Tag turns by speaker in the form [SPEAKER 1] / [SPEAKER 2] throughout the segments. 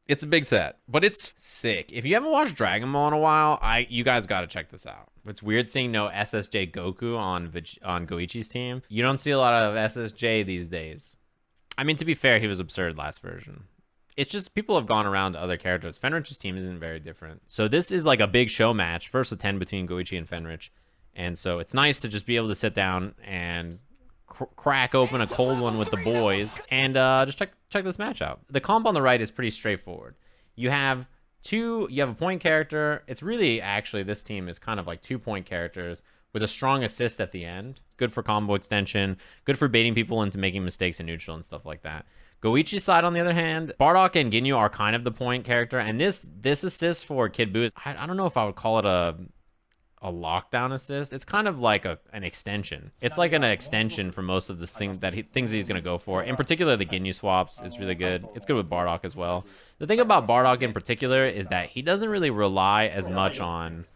[SPEAKER 1] It's a big set, but it's sick. If you haven't watched Dragon Ball in a while, you guys got to check this out. It's weird seeing no SSJ Goku on Goichi's team. You don't see a lot of SSJ these days. I mean, to be fair, he was absurd last version. It's just people have gone around to other characters. Fenrich's team isn't very different. So this is like a big show match, first of 10 between Goichi and Fenrich. And so it's nice to just be able to sit down and crack open a cold one with the boys and just check this match out. The comp on the right is pretty straightforward. You have a point character. It's really, actually, this team is kind of like 2-point characters with a strong assist at the end. Good for combo extension, good for baiting people into making mistakes in neutral and stuff like that. Goichi's side, on the other hand, Bardock and Ginyu are kind of the point character, and this assist for Kid Buu, I don't know if I would call it a lockdown assist. It's kind of like an extension. It's like an extension for most of the things that he's going to go for. In particular, the Ginyu swaps is really good. It's good with Bardock as well. The thing about Bardock in particular is that he doesn't really rely as much on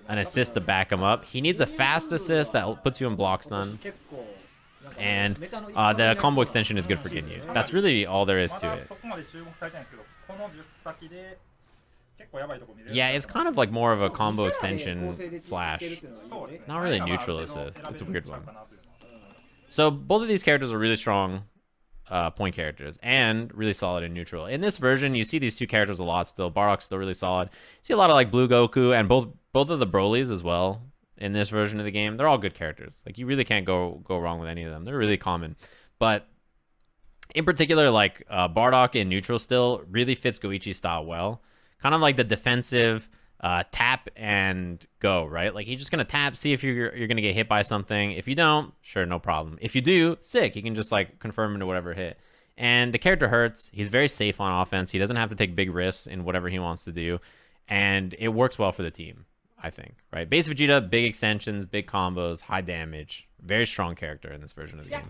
[SPEAKER 1] an assist to back him up. He needs a fast assist that puts you in block stun. And the combo extension is good for Ginyu. That's really all there is to it. Yeah, it's kind of like more of a combo extension slash not really neutral assist. It's a weird one. So both of these characters are really strong point characters and really solid in neutral. In this version, you see these two characters a lot still. Bardock's still really solid. You see a lot of like Blue Goku and both of the Brolys as well in this version of the game. They're all good characters. Like, you really can't go wrong with any of them. They're really common. But in particular, like Bardock in neutral still really fits Goichi's style well. Kind of like the defensive tap and go, right? Like, he's just gonna tap, see if you're gonna get hit by something. If you don't, sure, no problem. If you do, sick. You can just like confirm into whatever hit. And the character hurts. He's very safe on offense. He doesn't have to take big risks in whatever he wants to do, and it works well for the team, I think. Right? Base Vegeta, big extensions, big combos, high damage. Very strong character in this version of the game.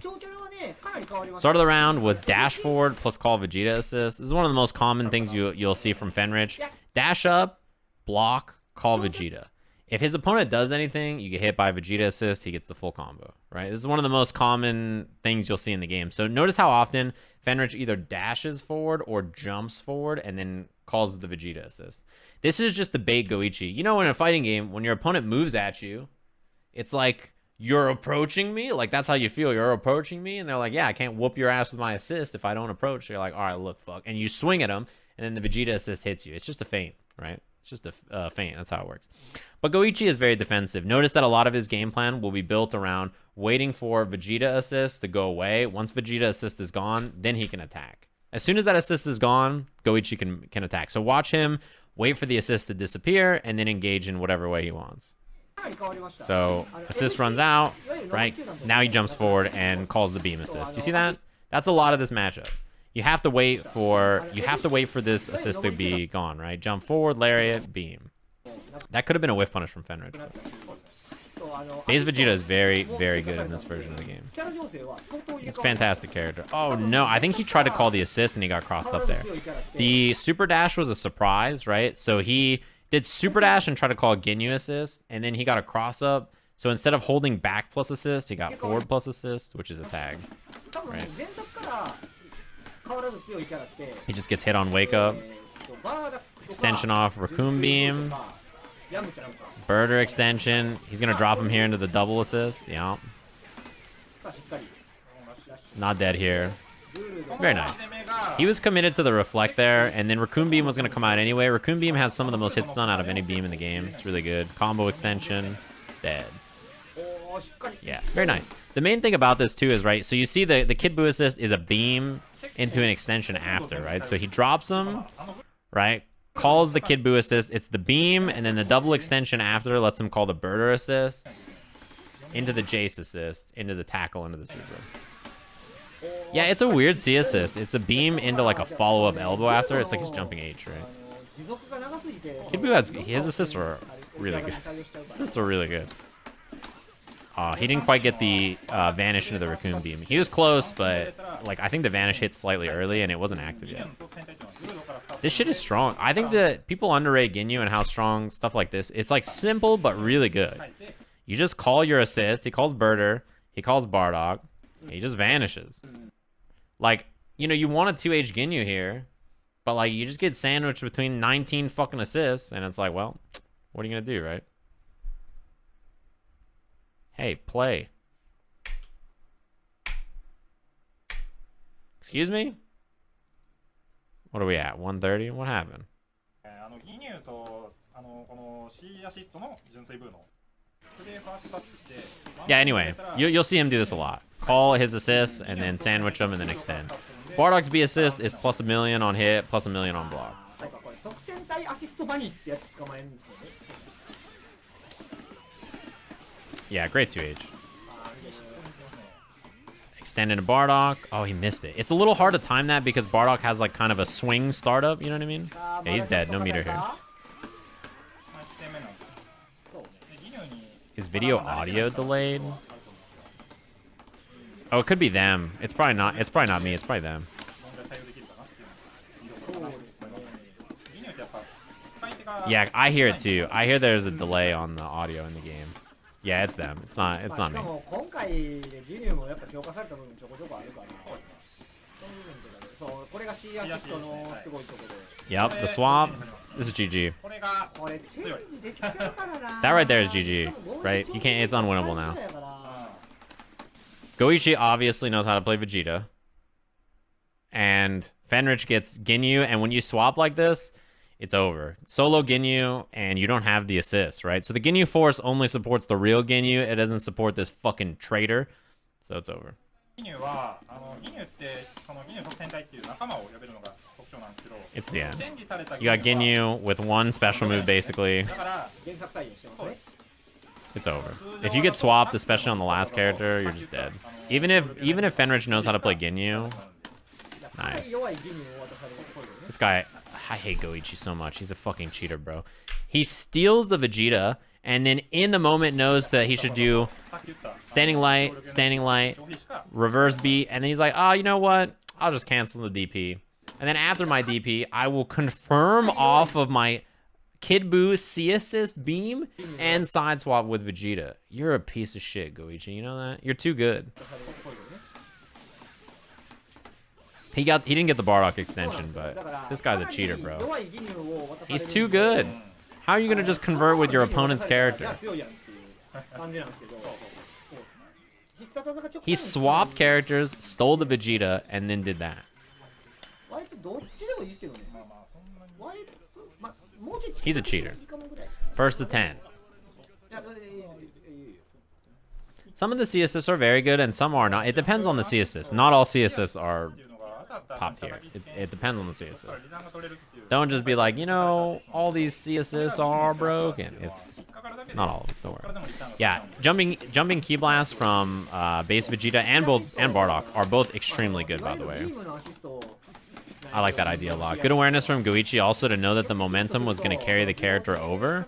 [SPEAKER 1] Start of the round was dash forward plus call Vegeta assist. This is one of the most common things you'll see from Fenrich. Dash up, block, call Vegeta. If his opponent does anything, you get hit by Vegeta assist, he gets the full combo, right? This is one of the most common things you'll see in the game. So notice how often Fenrich either dashes forward or jumps forward and then calls the Vegeta assist. This is just the bait Goichi. You know, in a fighting game, when your opponent moves at you, it's like, you're approaching me? Like, that's how you feel. You're approaching me? And they're like, yeah, I can't whoop your ass with my assist if I don't approach. So you're like, all right, look, fuck. And you swing at them, and then the Vegeta assist hits you. It's just a feint, right? It's just a feint. That's how it works. But Goichi is very defensive. Notice that a lot of his game plan will be built around waiting for Vegeta assist to go away. Once Vegeta assist is gone, then he can attack. As soon as that assist is gone, Goichi can attack. So watch him wait for the assist to disappear and then engage in whatever way he wants. So assist runs out, right? Now he jumps forward and calls the beam assist. You see that? That's a lot of this matchup. You have to wait for this assist to be gone, right? Jump forward, lariat, beam. That could have been a whiff punish from Fenrich. Base Vegeta is very, very good in this version of the game. It's a fantastic character. Oh no, I think he tried to call the assist and he got crossed up there. The super dash was a surprise, right? So he did super dash and tried to call Ginyu assist, and then he got a cross up. So instead of holding back plus assist, he got forward plus assist, which is a tag, right? He just gets hit on wake up. Extension off Raccoon Beam. Birder extension. He's gonna drop him here into the double assist. Yeah. Not dead here. Very nice. He was committed to the reflect there, and then Raccoon Beam was going to come out anyway. Raccoon Beam has some of the most hit stun out of any beam in the game. It's really good. Combo extension. Dead. Yeah, very nice. The main thing about this, too, is, right, so you see the Kid Buu assist is a beam into an extension after, right? So he drops him, right? Calls the Kid Buu assist. It's the beam, and then the double extension after lets him call the Birder assist into the Jace assist, into the tackle, into the super. Yeah, it's a weird C assist. It's a beam into like a follow-up elbow after. It's like he's jumping H, right? Kid Buu his assists are really good. Assists are really good. He didn't quite get the vanish into the Raccoon Beam. He was close, but like I think the vanish hit slightly early and it wasn't active yet. This shit is strong. I think that people underrate Ginyu and how strong stuff like this. It's like simple but really good. You just call your assist. He calls Birder. He calls Bardock. He just vanishes. Like, you know, you want a 2H Ginyu here. But, like, you just get sandwiched between 19 fucking assists, and it's like, well, what are you going to do, right? Hey, play. Excuse me? What are we at? 130? What happened? Yeah, anyway, you'll see him do this a lot. Call his assists, and then sandwich them, and then extend. Bardock's B assist is plus 1,000,000 on hit, plus 1,000,000 on block. Yeah, great 2H. Extend into Bardock. Oh, he missed it. It's a little hard to time that because Bardock has like kind of a swing startup, you know what I mean? Yeah, he's dead. No meter here. Is video audio delayed? Oh, it could be them. It's probably not. It's probably not me. It's probably them. Yeah, I hear it too. I hear there's a delay on the audio in the game. Yeah, it's them. It's not. It's not me. Yep, the swap. This is GG. That right there is GG, right? You can't. It's unwinnable now. Go1 obviously knows how to play Vegeta, and Fenritti gets Ginyu. And when you swap like this, it's over. Solo Ginyu, and you don't have the assist, right? So the Ginyu Force only supports the real Ginyu. It doesn't support this fucking traitor. So it's over. It's the end. You got Ginyu with one special move, basically. It's over. If you get swapped, especially on the last character, you're just dead. Even if Fenritti knows how to play Ginyu, nice. This guy, I hate Go1 so much. He's a fucking cheater, bro. He steals the Vegeta, and then in the moment knows that he should do standing light, reverse beat, and then he's like, oh, you know what? I'll just cancel the DP. And then after my DP, I will confirm off of my Kid Buu C assist beam and side swap with Vegeta. You're a piece of shit, Go1. You know that? You're too good. He didn't get the Bardock extension, but this guy's a cheater, bro. He's too good. How are you gonna just convert with your opponent's character? He swapped characters, stole the Vegeta, and then did that. He's a cheater. First to 10. Some of the C assists are very good, and some are not. It depends on the C assists. Not all C assists are top tier. It depends on the C assists. Don't just be like, you know, all these C assists are broken. It's not all of them. Don't worry. Yeah, jumping Ki Blast from base Vegeta and Bardock are both extremely good, by the way. I like that idea a lot. Good awareness from Go1 also to know that the momentum was going to carry the character over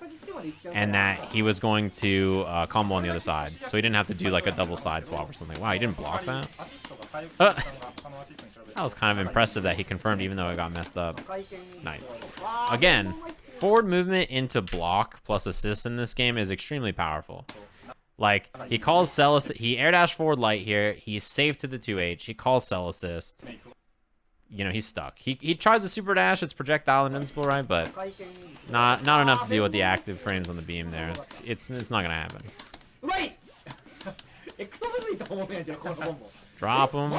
[SPEAKER 1] and that he was going to combo on the other side. So he didn't have to do like a double side swap or something. Wow, he didn't block that? That was kind of impressive that he confirmed even though it got messed up. Nice. Again, forward movement into block plus assist in this game is extremely powerful. Like, he calls cell assist. He air dash forward light here. He's safe to the 2H. He calls cell assist. You know, he's stuck. He tries to super dash. It's projectile and invincible, right? But not enough to deal with the active frames on the beam there. It's not gonna happen. Drop him.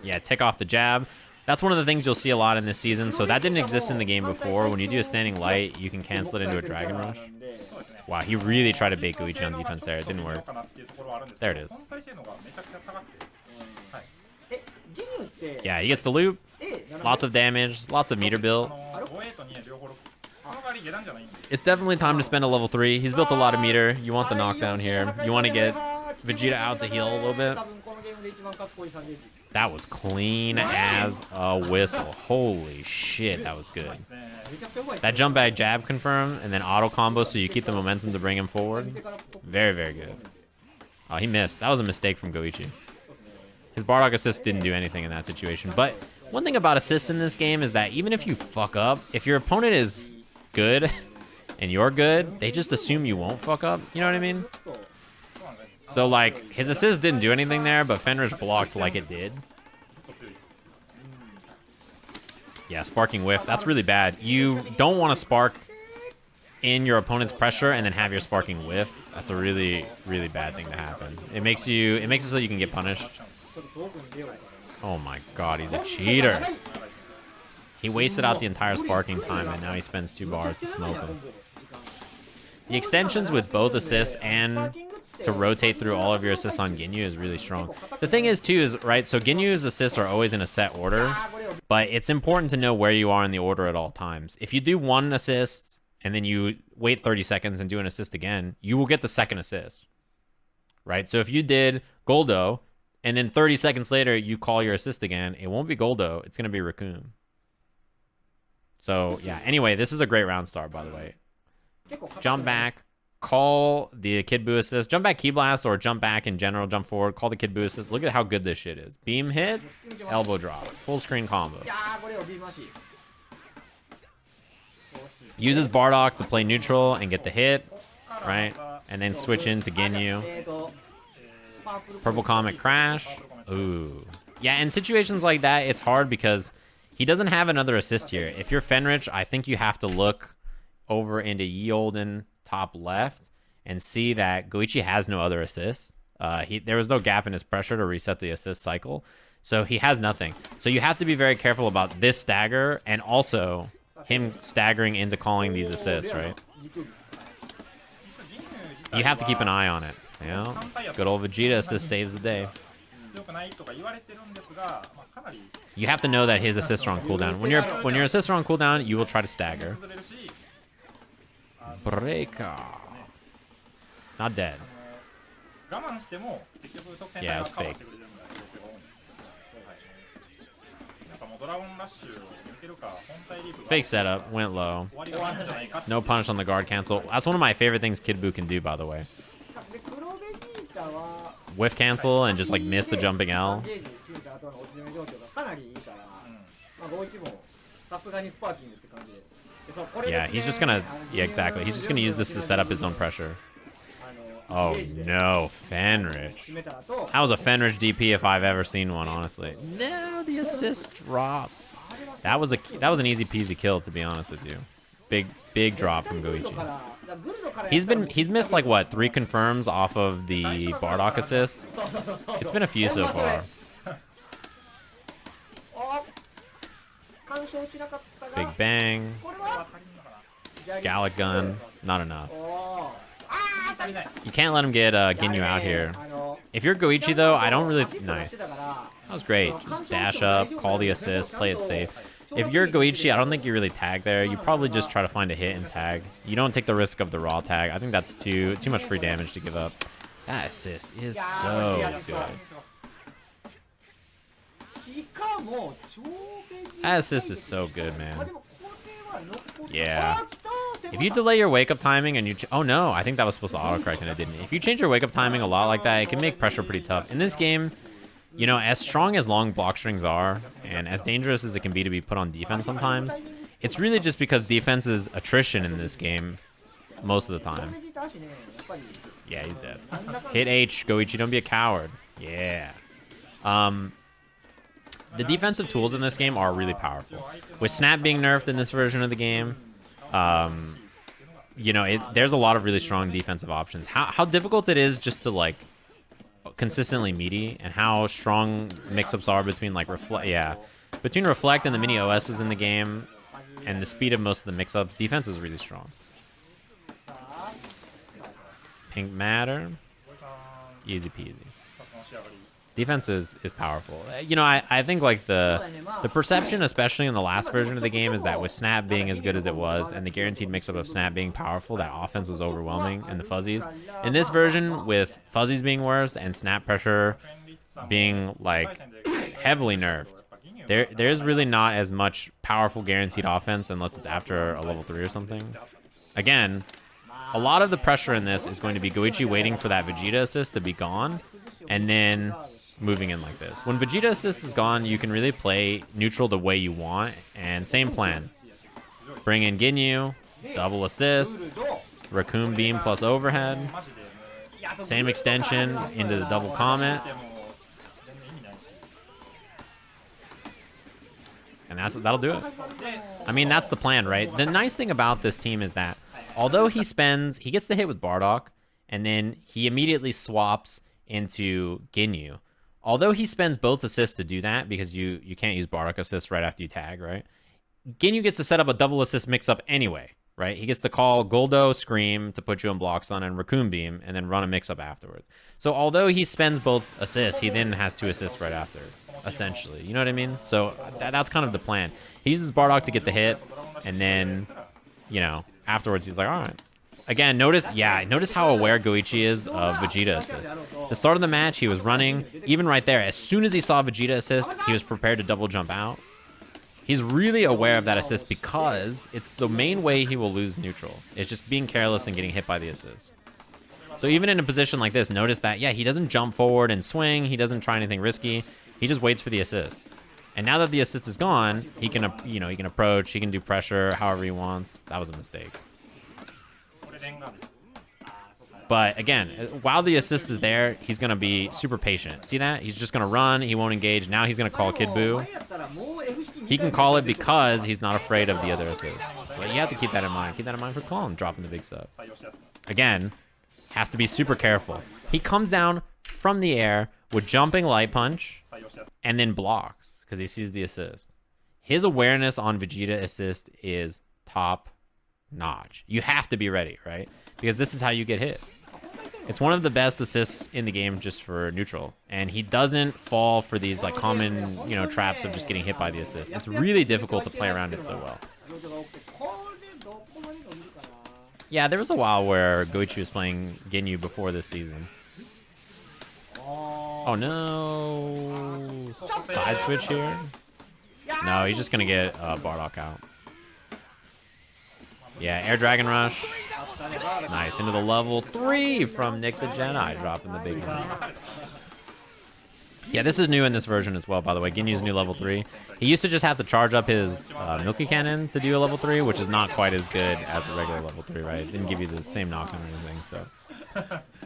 [SPEAKER 1] Yeah, take off the jab. That's one of the things you'll see a lot in this season. So that didn't exist in the game before. When you do a standing light, you can cancel it into a Dragon Rush. Wow, he really tried to bait Go1 on defense there. It didn't work. There it is. Yeah, he gets the loop. Lots of damage. Lots of meter build. It's definitely time to spend a level 3. He's built a lot of meter. You want the knockdown here. You want to get Vegeta out to heal a little bit. That was clean as a whistle. Holy shit, that was good. That jump back jab confirm and then auto combo so you keep the momentum to bring him forward. Very, very good. Oh, he missed. That was a mistake from Go1. His Bardock assist didn't do anything in that situation. But one thing about assists in this game is that even if you fuck up, if your opponent is good and you're good, they just assume you won't fuck up. You know what I mean? So, like, his assist didn't do anything there, but Fenritti blocked like it did. Yeah, sparking whiff. That's really bad. You don't want to spark in your opponent's pressure and then have your sparking whiff. That's a really, really bad thing to happen. It makes it so you can get punished. Oh my god, he's a cheater. He wasted out the entire sparking time and now he spends 2 bars to smoke him. The extensions with both assists and to rotate through all of your assists on Ginyu is really strong. The thing is too is, right, so Ginyu's assists are always in a set order, but it's important to know where you are in the order at all times. If you do 1 assist and then you wait 30 seconds and do an assist again, you will get the second assist, right? So if you did Goldo and then 30 seconds later you call your assist again, it won't be Goldo, it's going to be Raccoon. So yeah, anyway, this is a great round start, by the way. Jump back, call the Kid Buu assist, jump back Key Blast, or jump back in general, jump forward, call the Kid Buu assist. Look at how good this shit is. Beam hits, elbow drop, full screen combo. Uses Bardock to play neutral and get the hit, right? And then switch into Ginyu. Purple Comet Crash. Ooh. Yeah, in situations like that, it's hard because he doesn't have another assist here. If you're Fenritti, I think you have to look over into Ye Olden top left and see that Goichi has no other assists. There was no gap in his pressure to reset the assist cycle, so he has nothing. So you have to be very careful about this stagger and also him staggering into calling these assists, right? You have to keep an eye on it. You know, good old Vegeta assist saves the day. You have to know that his assists are on cooldown. When your assists are on cooldown, you will try to stagger. Breaker. Not dead. Yeah, it's fake. Fake setup, went low. No punish on the guard cancel. That's one of my favorite things Kid Buu can do, by the way. Whiff cancel and just like miss the jumping L. Yeah, he's just gonna, yeah, exactly. He's just gonna use this to set up his own pressure. Oh no, Fenritti. That was a Fenritti DP if I've ever seen one, honestly. No, the assist drop. That was an easy peasy kill, to be honest with you. Big drop from Goichi. He's missed like what, 3 confirms off of the Bardock assist. It's been a few so far. Big bang. Gallic gun, not enough. You can't let him get Ginyu out here. If you're Goichi though, I don't really... Nice. That was great. Just dash up, call the assist, play it safe. If you're Goichi, I don't think you really tag there. You probably just try to find a hit and tag. You don't take the risk of the raw tag. I think that's too much free damage to give up. That assist is so good. That assist is so good, man. Yeah. If you delay your wake-up timing and you... Oh, no. I think that was supposed to autocorrect and it didn't. If you change your wake-up timing a lot like that, it can make pressure pretty tough. In this game, you know, as strong as long block strings are, and as dangerous as it can be to be put on defense sometimes, it's really just because defense is attrition in this game most of the time. Yeah, he's dead. Hit H, Goichi, don't be a coward. Yeah. The defensive tools in this game are really powerful. With Snap being nerfed in this version of the game, you know, there's a lot of really strong defensive options. How difficult it is just to, like, consistently meaty, and how strong mix-ups are between, like, between Reflect and the mini OSs in the game, and the speed of most of the mix-ups, defense is really strong. Pink Matter. Easy peasy. Defense is powerful. You know, I think like the perception, especially in the last version of the game, is that with Snap being as good as it was and the guaranteed mix-up of Snap being powerful, that offense was overwhelming in the fuzzies. In this version, with fuzzies being worse and Snap pressure being like heavily nerfed, there's really not as much powerful guaranteed offense unless it's after a level 3 or something. Again, a lot of the pressure in this is going to be Goichi waiting for that Vegeta assist to be gone, and then moving in like this. When Vegeta assist is gone, you can really play neutral the way you want, and same plan. Bring in Ginyu, double assist, Raccoon Beam plus overhead, same extension into the double comet. And that'll do it. I mean, that's the plan, right? The nice thing about this team is that although he gets the hit with Bardock, and then he immediately swaps into Ginyu. Although he spends both assists to do that, because you can't use Bardock assists right after you tag, right? Ginyu gets to set up a double assist mix-up anyway, right? He gets to call Goldo, Scream to put you in block stun, and Raccoon Beam, and then run a mix-up afterwards. So although he spends both assists, he then has 2 assists right after, essentially. You know what I mean? So that's kind of the plan. He uses Bardock to get the hit, and then, you know, afterwards he's like, all right. Again, notice how aware Goichi is of Vegeta assist. The start of the match, he was running, even right there. As soon as he saw Vegeta assist, he was prepared to double jump out. He's really aware of that assist because it's the main way he will lose neutral. It's just being careless and getting hit by the assist. So even in a position like this, notice that, yeah, he doesn't jump forward and swing. He doesn't try anything risky. He just waits for the assist. And now that the assist is gone, he can, you know, he can approach, he can do pressure however he wants. That was a mistake. But again, while the assist is there, he's going to be super patient. See that? He's just going to run. He won't engage. Now he's going to call Kid Buu. He can call it because he's not afraid of the other assist. But you have to keep that in mind. Keep that in mind for Calm dropping the big sub. Again, has to be super careful. He comes down from the air with jumping light punch and then blocks because he sees the assist. His awareness on Vegeta assist is top notch. You have to be ready, right? Because this is how you get hit. It's one of the best assists in the game just for neutral, and he doesn't fall for these like common, you know, traps of just getting hit by the assist. It's really difficult to play around it so well. Yeah, there was a while where Goichi was playing Ginyu before this season. Oh no, side switch here. No, he's just gonna get Bardock out. Yeah, Air Dragon Rush. Nice, into the level 3 from Nick the Jedi, dropping the big one. Yeah, this is new in this version as well, by the way. Ginyu's new level 3. He used to just have to charge up his Milky Cannon to do a level 3, which is not quite as good as a regular level 3, right? It didn't give you the same knockdown or anything, so.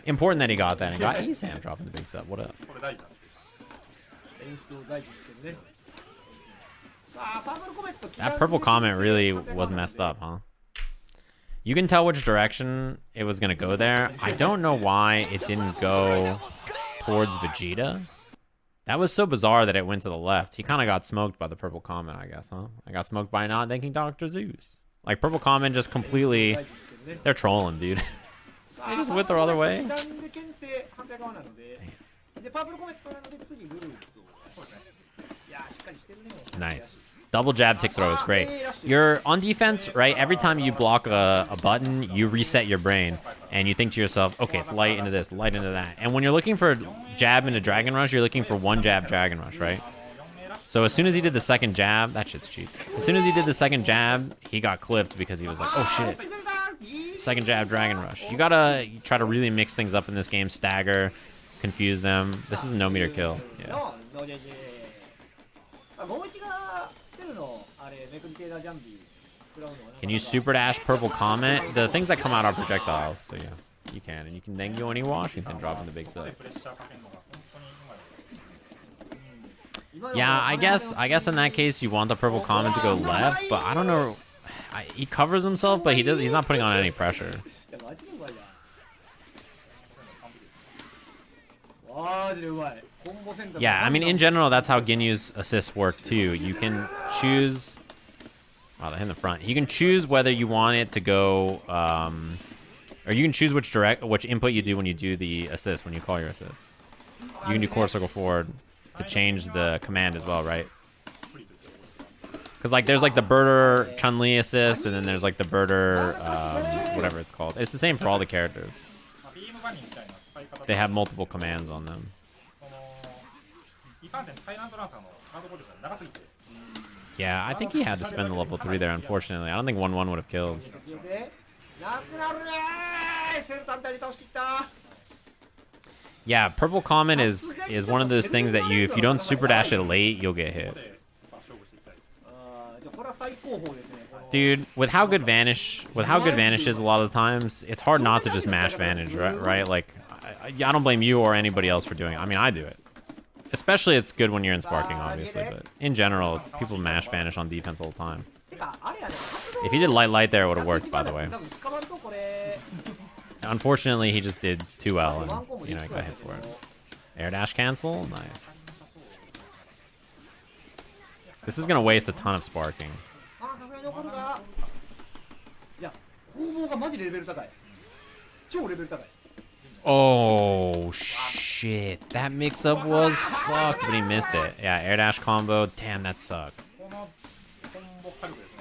[SPEAKER 1] Important that he got that and got Esam dropping the big sub. What up? That purple comment really was messed up, huh? You can tell which direction it was going to go there. I don't know why it didn't go towards Vegeta. That was so bizarre that it went to the left. He kind of got smoked by the purple comment, I guess, huh? I got smoked by not thanking Dr. Zeus. Like, purple comment just completely... They're trolling, dude. They just went the other way. Nice. Double jab tick throw is great. You're on defense, right? Every time you block a button, you reset your brain. And you think to yourself, okay, it's light into this, light into that. And when you're looking for jab into Dragon Rush, you're looking for one jab Dragon Rush, right? So as soon as he did the second jab, that shit's cheap. As soon as he did the second jab, he got clipped because he was like, oh shit. Second jab Dragon Rush. You gotta try to really mix things up in this game, stagger, confuse them. This is a no meter kill. Yeah. Can you super dash purple comment? The things that come out are projectiles, so yeah, you can. And you can then go any Washington dropping the big sub. Yeah, I guess in that case you want the purple comment to go left, but I don't know. He covers himself, but he's not putting on any pressure. Yeah, I mean, in general, that's how Ginyu's assists work, too. You can choose... Wow, they're in the front. You can choose whether you want it to go... or you can choose which input you do when you do the assist, when you call your assist. You can do core circle forward to change the command as well, right? Because, like, there's, like, the Birder Chun-Li assist, and then there's, like, the Birder... whatever it's called. It's the same for all the characters. They have multiple commands on them. Yeah, I think he had to spend the level 3 there, unfortunately. I don't think 1-1 would have killed. Yeah, purple comment is one of those things that if you don't super dash it late, you'll get hit. Dude, with how good Vanish is a lot of the times, it's hard not to just mash Vanish, right? Like, I don't blame you or anybody else for doing it. I mean, I do it. Especially it's good when you're in sparking, obviously, but in general, people mash vanish on defense all the time. If he did light there, it would have worked, by the way. Unfortunately, he just did 2L and, you know, he got hit for it. Air dash cancel? Nice. This is going to waste a ton of sparking. Oh, shit. That mix-up was fucked, but he missed it. Yeah, air dash combo. Damn, that sucks.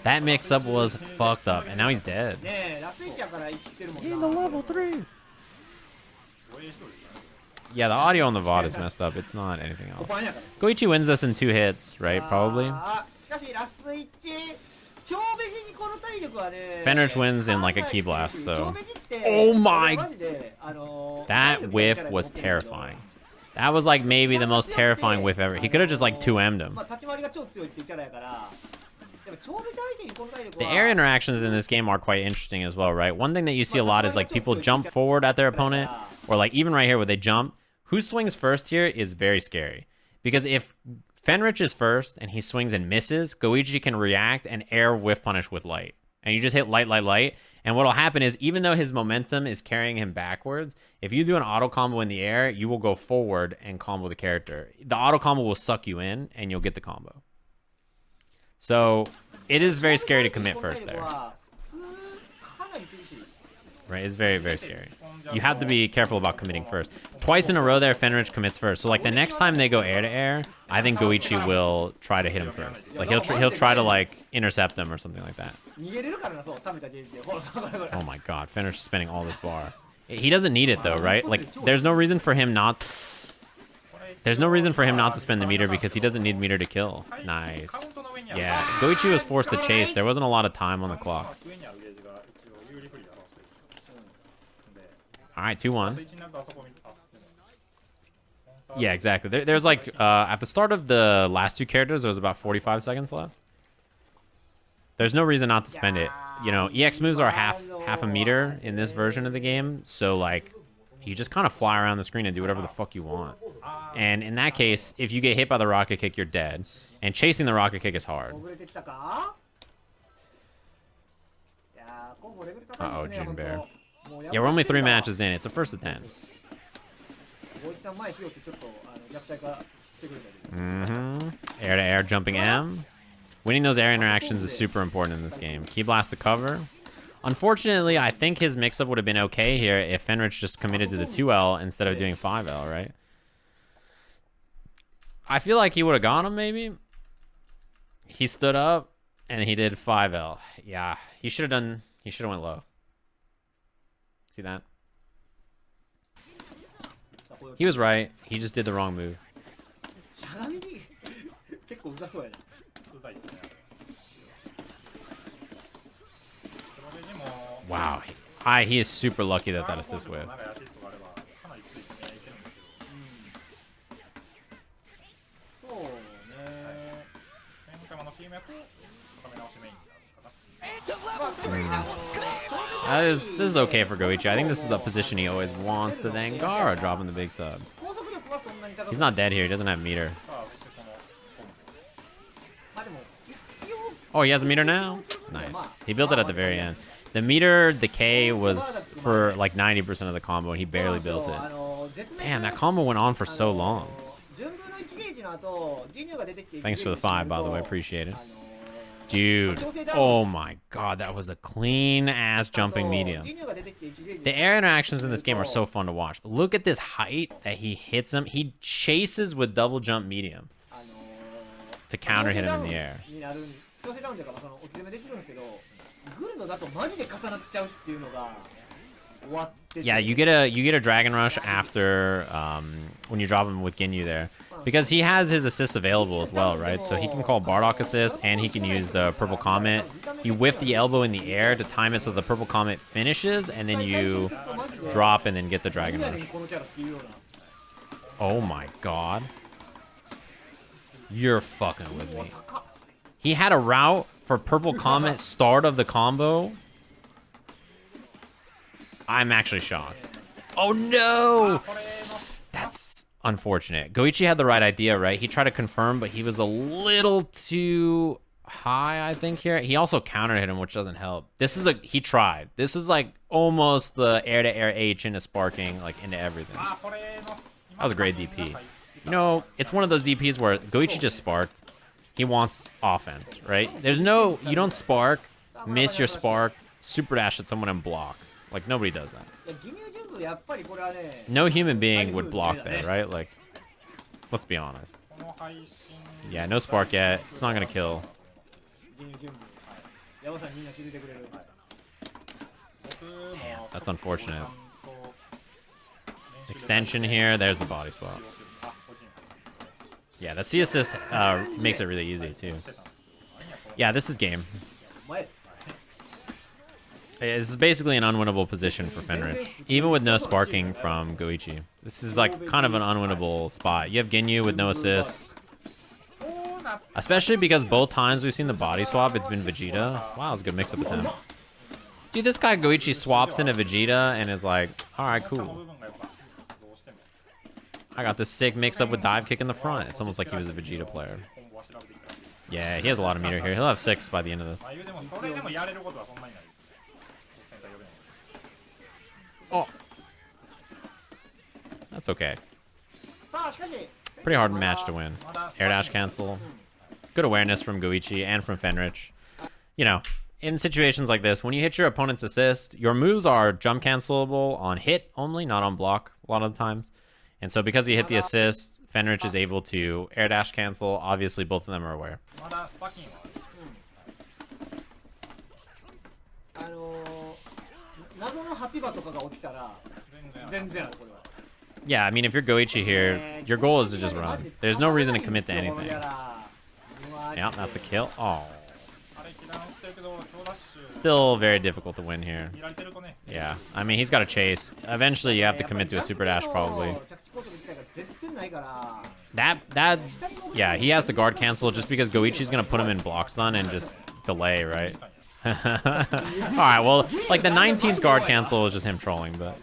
[SPEAKER 1] That mix-up was fucked up, and now he's dead. In the level 3. Yeah, the audio on the VOD is messed up. It's not anything else. Go1 wins this in 2 hits, right? Probably. Fenritti wins in like a key blast, so... Oh my... That whiff was terrifying. That was like maybe the most terrifying whiff ever. He could have just like 2M'd him. The air interactions in this game are quite interesting as well, right? One thing that you see a lot is like people jump forward at their opponent, or like even right here where they jump. Who swings first here is very scary. Because if Fenritti is first and he swings and misses, Go1 can react and air whiff punish with light. And you just hit light. And what'll happen is even though his momentum is carrying him backwards, if you do an auto combo in the air, you will go forward and combo the character. The auto combo will suck you in and you'll get the combo. So it is very scary to commit first there. Right, it's very, very scary. You have to be careful about committing first. Twice in a row there, Fenritti commits first. So like the next time they go air to air, I think Go1 will try to hit him first. Like he'll try to like intercept them or something like that. Oh my god, Fenritti spending all this bar. He doesn't need it though, right? Like there's no reason for him not to spend the meter because he doesn't need meter to kill. Nice. Yeah, Go1 was forced to chase. There wasn't a lot of time on the clock. All right, 2-1. Yeah, exactly. There's like, at the start of the last 2 characters, there was about 45 seconds left. There's no reason not to spend it. You know, EX moves are half a meter in this version of the game. So, like, you just kind of fly around the screen and do whatever the fuck you want. And in that case, if you get hit by the rocket kick, you're dead. And chasing the rocket kick is hard. Uh-oh, Jin Bear. Yeah, we're only 3 matches in. It's a first of 10. Air to air jumping M. Winning those air interactions is super important in this game. Key blast to cover. Unfortunately, I think his mix-up would have been okay here if Fenritti just committed to the 2L instead of doing 5L, right? I feel like he would have got him, maybe. He stood up, and he did 5L. Yeah, he should have went low. See that? He was right. He just did the wrong move. Wow. He is super lucky that assist whiff. This is okay for Go1. I think this is the position he always wants to then Gara dropping the big sub. He's not dead here. He doesn't have meter. Oh, he has a meter now? Nice. He built it at the very end. The meter decay was for like 90% of the combo, and he barely built it. Damn, that combo went on for so long. Thanks for the 5, by the way. Appreciate it. Dude, oh my god, that was a clean-ass jumping medium. The air interactions in this game are so fun to watch. Look at this height that he hits him. He chases with double jump medium to counter hit him in the air. Yeah, you get a Dragon Rush after when you drop him with Ginyu there. Because he has his assists available as well, right? So he can call Bardock assist, and he can use the Purple Comet. You whiff the elbow in the air to time it so the Purple Comet finishes, and then you drop and then get the Dragon Rush. Oh my god. You're fucking with me. He had a route for Purple Comet start of the combo. I'm actually shocked. Oh no! That's... unfortunate. Goichi had the right idea, right? He tried to confirm, but he was a little too high, I think, here. He also counter hit him, which doesn't help. This is he tried. This is like almost the air-to-air H into sparking, like into everything. That was a great DP. You know, it's one of those DPs where Goichi just sparked. He wants offense, right? There's no, you don't spark, miss your spark, super dash at someone and block. Like, nobody does that. No human being would block that, right? Like, let's be honest. Yeah, no spark yet. It's not gonna kill. Damn, that's unfortunate. Extension here. There's the body swap. Yeah, the C assist makes it really easy too. Yeah, this is game. This is basically an unwinnable position for Fenritti, even with no sparking from Goichi. This is like kind of an unwinnable spot. You have Ginyu with no assists. Especially because both times we've seen the body swap, it's been Vegeta. Wow, it's a good mix-up with him. Dude, this guy Goichi swaps into Vegeta and is like, alright, cool. I got this sick mix-up with dive kick in the front. It's almost like he was a Vegeta player. Yeah, he has a lot of meter here. He'll have 6 by the end of this. Oh. That's okay. Pretty hard match to win. Air dash cancel. Good awareness from Goichi and from Fenritti. You know, in situations like this, when you hit your opponent's assist, your moves are jump cancelable on hit only, not on block a lot of the times. And so because he hit the assist, Fenritti is able to air dash cancel. Obviously, both of them are aware. Yeah, I mean, if you're Goichi here, your goal is to just run. There's no reason to commit to anything. Yeah, that's the kill. Oh. Still very difficult to win here. Yeah, I mean, he's got to chase. Eventually, you have to commit to a super dash, probably. Yeah, he has to guard cancel just because Goichi's going to put him in block stun and just delay, right? Alright, well, like the 19th guard cancel was just him trolling, but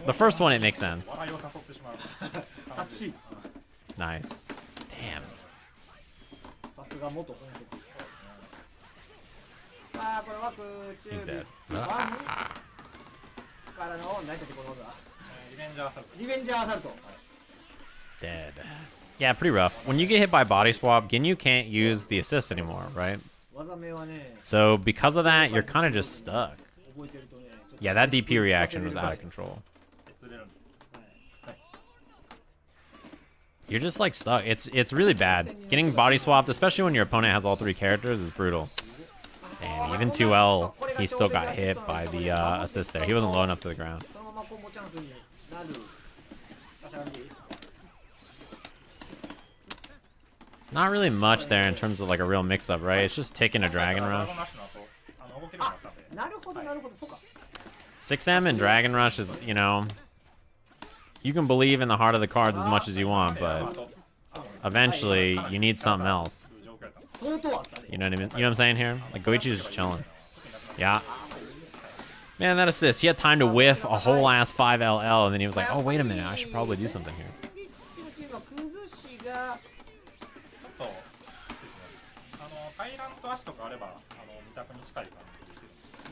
[SPEAKER 1] the first one, it makes sense. Nice. Damn. He's dead. Dead. Yeah, pretty rough. When you get hit by body swap, Ginyu can't use the assist anymore, right? So because of that, you're kind of just stuck. Yeah, that DP reaction was out of control. You're just like stuck. It's really bad. Getting body swapped, especially when your opponent has all 3 characters, is brutal. And even 2L, he still got hit by the assist there. He wasn't low enough to the ground. Not really much there in terms of like a real mix-up, right? It's just taking a Dragon Rush. 6M and Dragon Rush is, you know, you can believe in the heart of the cards as much as you want, but eventually you need something else. You know what I mean? You know what I'm saying here? Like, Goichi's just chilling. Yeah. Man, that assist. He had time to whiff a whole ass 5LL, and then he was like, oh, wait a minute. I should probably do something here.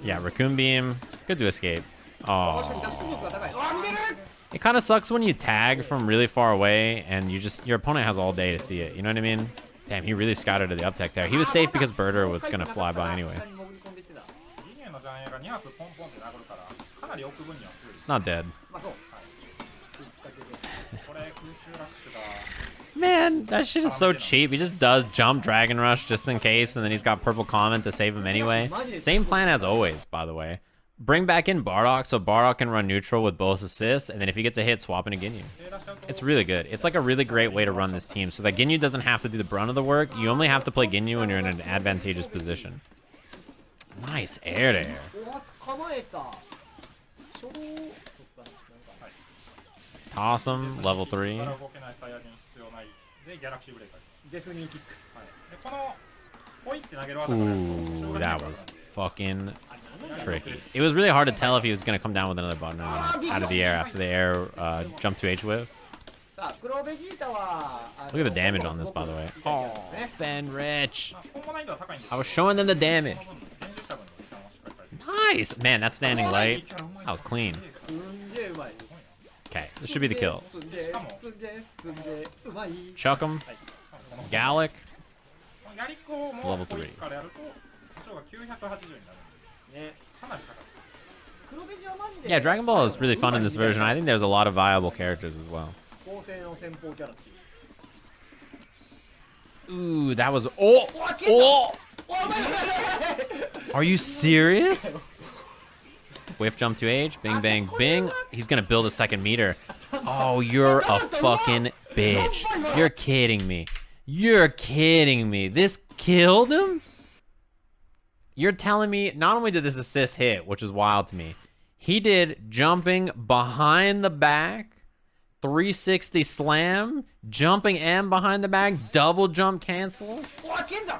[SPEAKER 1] Yeah, Raccoon Beam. Good to escape. Oh. It kind of sucks when you tag from really far away and your opponent has all day to see it. You know what I mean? Damn, he really scouted to the up tech there. He was safe because Birder was going to fly by anyway. Not dead. Man, that shit is so cheap. He just does jump Dragon Rush just in case, and then he's got Purple Comment to save him anyway. Same plan as always, by the way. Bring back in Bardock so Bardock can run neutral with both assists, and then if he gets a hit, swap into Ginyu. It's really good. It's like a really great way to run this team so that Ginyu doesn't have to do the brunt of the work. You only have to play Ginyu when you're in an advantageous position. Nice air there. Toss him, level 3. Ooh, that was fucking tricky. It was really hard to tell if he was going to come down with another button out of the air after the air jump to H-Whip. Look at the damage on this, by the way. Oh, Fenritti. I was showing them the damage. Nice! Man, that standing light. That was clean. Okay, this should be the kill. Chuck him. Gallic. Level 3. Yeah, Dragon Ball is really fun in this version. I think there's a lot of viable characters as well. Ooh, that was... Oh! Oh! Are you serious? Whiff jump to age. Bing, bang, bing. He's going to build a second meter. Oh, you're a fucking bitch. You're kidding me. You're kidding me. This killed him? You're telling me not only did this assist hit, which is wild to me, he did jumping behind the back, 360 slam, jumping M behind the back, double jump cancel.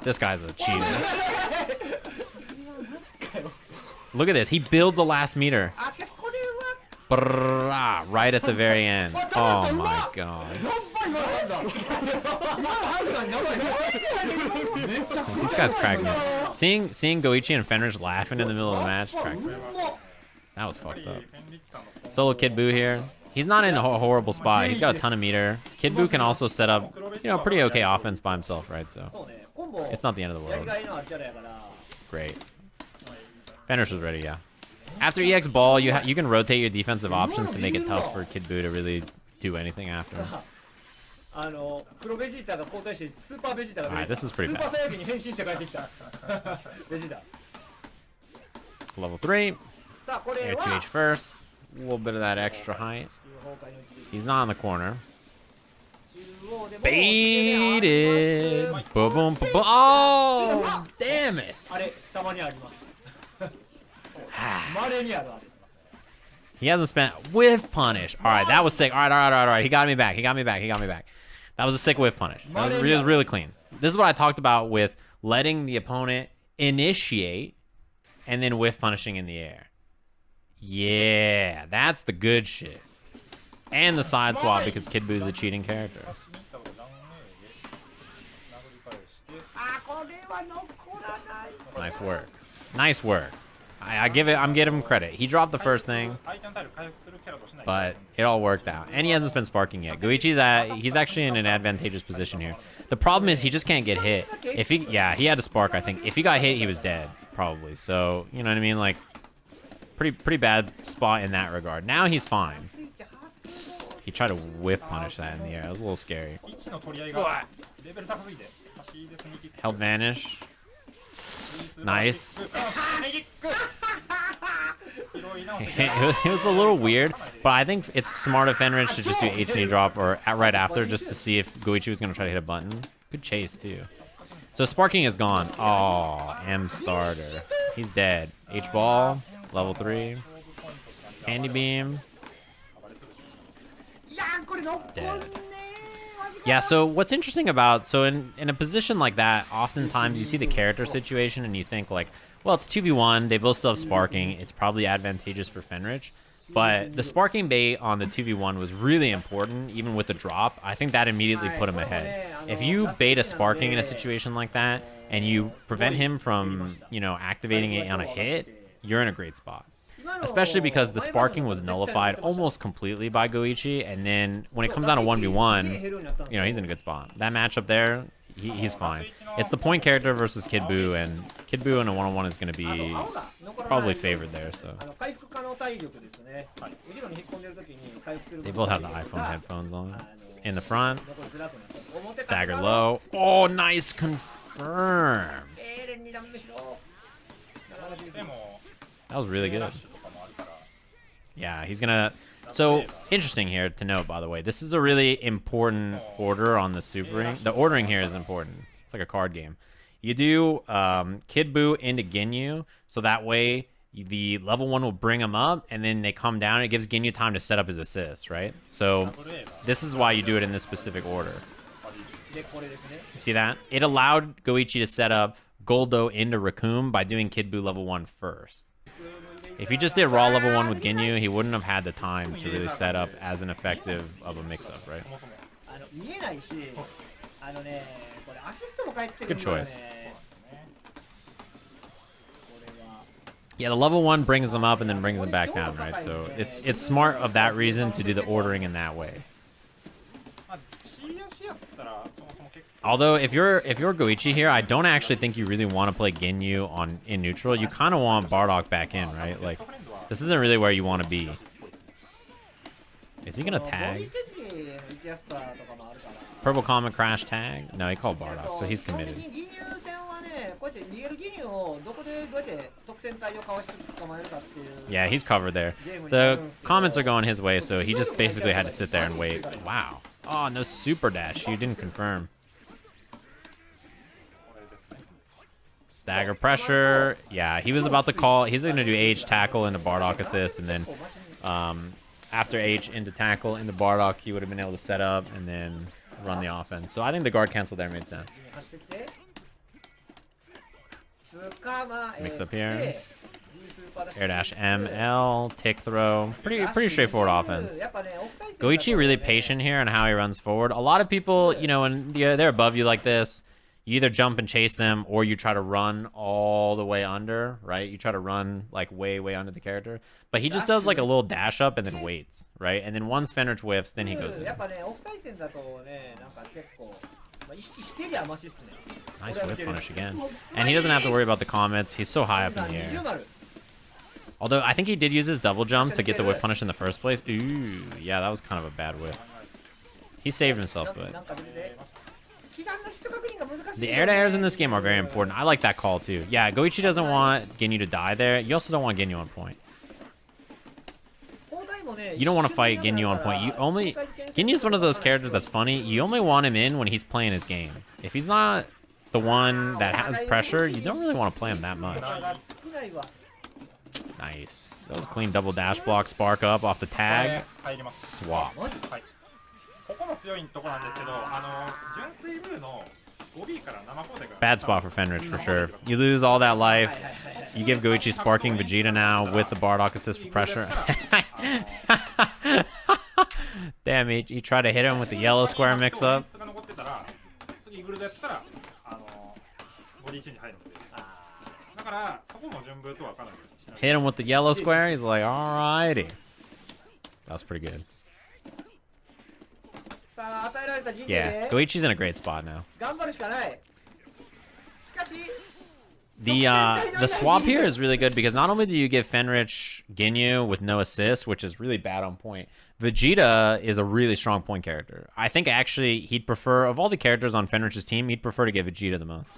[SPEAKER 1] This guy's a cheater. Look at this. He builds the last meter. Brrrah, right at the very end. Oh my god. These guys crack me up. Seeing Goichi and Fenritti laughing in the middle of the match cracks me up. That was fucked up. Solo Kid Buu here. He's not in a horrible spot. He's got a ton of meter. Kid Buu can also set up, you know, pretty okay offense by himself, right? So it's not the end of the world. Great. Fenritti was ready, yeah. After EX ball, you can rotate your defensive options to make it tough for Kid Buu to really do anything after. Alright, this is pretty bad. Level 3. Air 2H first. A little bit of that extra height. He's not in the corner. Baited. Boom, boom, boom, boom. Oh, damn it. He hasn't spent whiff punish. All right, that was sick. All right. He got me back. That was a sick whiff punish. That was really clean. This is what I talked about with letting the opponent initiate and then whiff punishing in the air. Yeah, that's the good shit. And the side swap because Kid Buu is a cheating character. Nice work. Nice work. I'm giving him credit. He dropped the first thing, but it all worked out. And he hasn't spent sparking yet. He's actually in an advantageous position here. The problem is he just can't get hit. He had to spark, I think. If he got hit, he was dead, probably. So, you know what I mean? Like, pretty bad spot in that regard. Now he's fine. He tried to whiff punish that in the air. It was a little scary. Help vanish. Nice. It was a little weird, but I think it's smart of Fenritti to just do H&E drop or right after just to see if Goichi was going to try to hit a button. Good chase, too. So sparking is gone. Oh, M starter. He's dead. H-ball, level 3. Candy beam. Dead. Yeah, so what's interesting about, so in a position like that, oftentimes you see the character situation and you think like, well, it's 2v1, they both still have sparking, it's probably advantageous for Fenritti, but the sparking bait on the 2v1 was really important, even with the drop. I think that immediately put him ahead. If you bait a sparking in a situation like that, and you prevent him from, you know, activating it on a hit, you're in a great spot. Especially because the sparking was nullified almost completely by Goichi, and then when it comes down to 1v1, you know, he's in a good spot. That matchup there, he's fine. It's the point character versus Kid Buu, and Kid Buu in a 1-on-1 is going to be probably favored there, so. They both have the iPhone headphones on. In the front. Stagger low. Oh, nice confirm. That was really good. Yeah, he's gonna... So, interesting here to note, by the way. This is a really important order on the Super Ring. The ordering here is important. It's like a card game. You do Kid Buu into Ginyu, so that way the level 1 will bring him up, and then they come down, and it gives Ginyu time to set up his assists, right? So, this is why you do it in this specific order. You see that? It allowed Goichi to set up Goldo into Raccoon by doing Kid Buu level 1 first. If he just did raw level 1 with Ginyu, he wouldn't have had the time to really set up as an effective of a mix-up, right? Good choice. Yeah, the level 1 brings them up and then brings them back down, right? So it's smart of that reason to do the ordering in that way. Although if you're Goichi here, I don't actually think you really want to play Ginyu in neutral. You kind of want Bardock back in, right? Like, this isn't really where you want to be. Is he gonna tag? Purple Comet Crash tag? No, he called Bardock, so he's committed. Yeah, he's covered there. The comments are going his way, so he just basically had to sit there and wait. Wow. Oh, no super dash. You didn't confirm. Stagger pressure. Yeah, he was about to call. He's going to do H tackle into Bardock assist, and then after H into tackle into Bardock, he would have been able to set up and then run the offense. So I think the guard cancel there made sense. Mix up here. Air dash ML, tick throw. Pretty straightforward offense. Goichi really patient here on how he runs forward. A lot of people, you know, when they're above you like this, you either jump and chase them or you try to run all the way under, right? You try to run like way under the character. But he just does like a little dash up and then waits, right? And then once Fenritti whiffs, then he goes in. Nice whip punish again. And he doesn't have to worry about the comments. He's so high up in the air. Although I think he did use his double jump to get the whip punish in the first place. Ooh, yeah, that was kind of a bad whip. He saved himself, but... The air-to-airs in this game are very important. I like that call, too. Yeah, Goichi doesn't want Ginyu to die there. You also don't want Ginyu on point. You don't want to fight Ginyu on point. Ginyu's one of those characters that's funny. You only want him in when he's playing his game. If he's not the one that has pressure, you don't really want to play him that much. Nice. That was a clean double dash block. Spark up off the tag. Swap. Bad spot for Fenritti for sure. You lose all that life. You give Goichi sparking Vegeta now with the Bardock assist for pressure. Damn, he tried to hit him with the yellow square mix-up. Hit him with the yellow square. He's like, alrighty. That was pretty good. Yeah, Goichi's in a great spot now. The swap here is really good because not only do you give Fenritti Ginyu with no assist, which is really bad on point, Vegeta is a really strong point character. I think actually he'd prefer, of all the characters on Fenrich's team, he'd prefer to get Vegeta the most.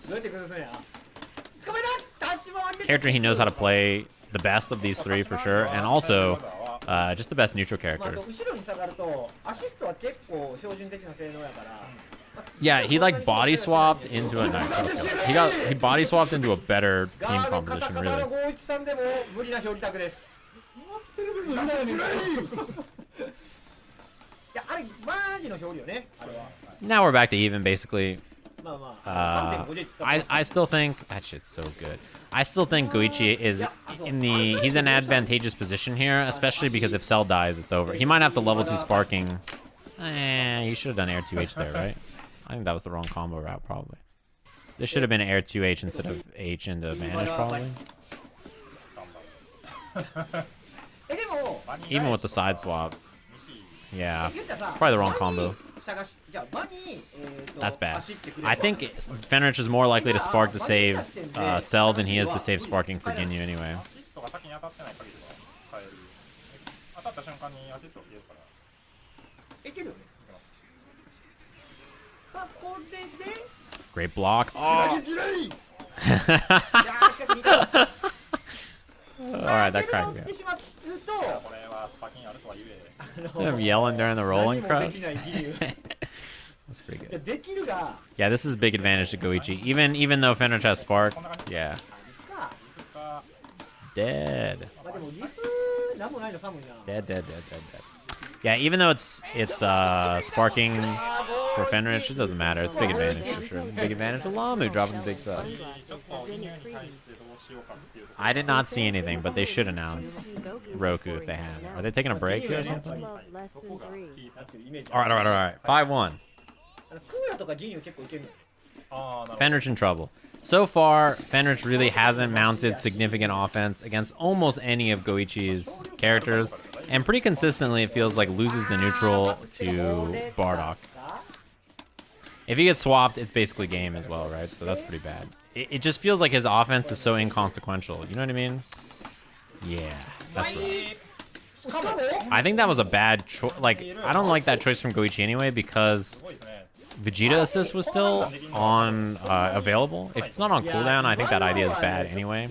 [SPEAKER 1] Character he knows how to play the best of these three for sure, and also just the best neutral character. Yeah, he like body swapped into a nice. He body swapped into a better team composition, really. Now we're back to even, basically. I still think that shit's so good. I still think Goichi is he's in an advantageous position here, especially because if Cell dies, it's over. He might have to level 2 sparking. He should have done air 2H there, right? I think that was the wrong combo route, probably. This should have been air 2H instead of H into Vanish, probably. Even with the side swap. Yeah, probably the wrong combo. That's bad. I think Fenritti is more likely to spark to save Cell than he is to save sparking for Ginyu anyway. Great block. Oh. Alright, that cracked me up. I'm yelling during the rolling crush. That's pretty good. Yeah, this is a big advantage to Goichi. Even though Fenritti has spark. Yeah. Dead. Dead. Yeah, even though it's sparking for Fenritti. It doesn't matter. It's big advantage for sure. Big advantage to Lamu dropping the big sub. I did not see anything, but they should announce Roku if they have. Are they taking a break here or something? Alright. 5-1. Fenritti in trouble. So far, Fenritti really hasn't mounted significant offense against almost any of Go1's characters, and pretty consistently it feels like loses the neutral to Bardock. If he gets swapped, it's basically game as well, right? So that's pretty bad. It just feels like his offense is so inconsequential. You know what I mean? Yeah, that's rough. I think that was a bad choice. Like, I don't like that choice from Go1 anyway because Vegeta assist was still on available. If it's not on cooldown, I think that idea is bad anyway.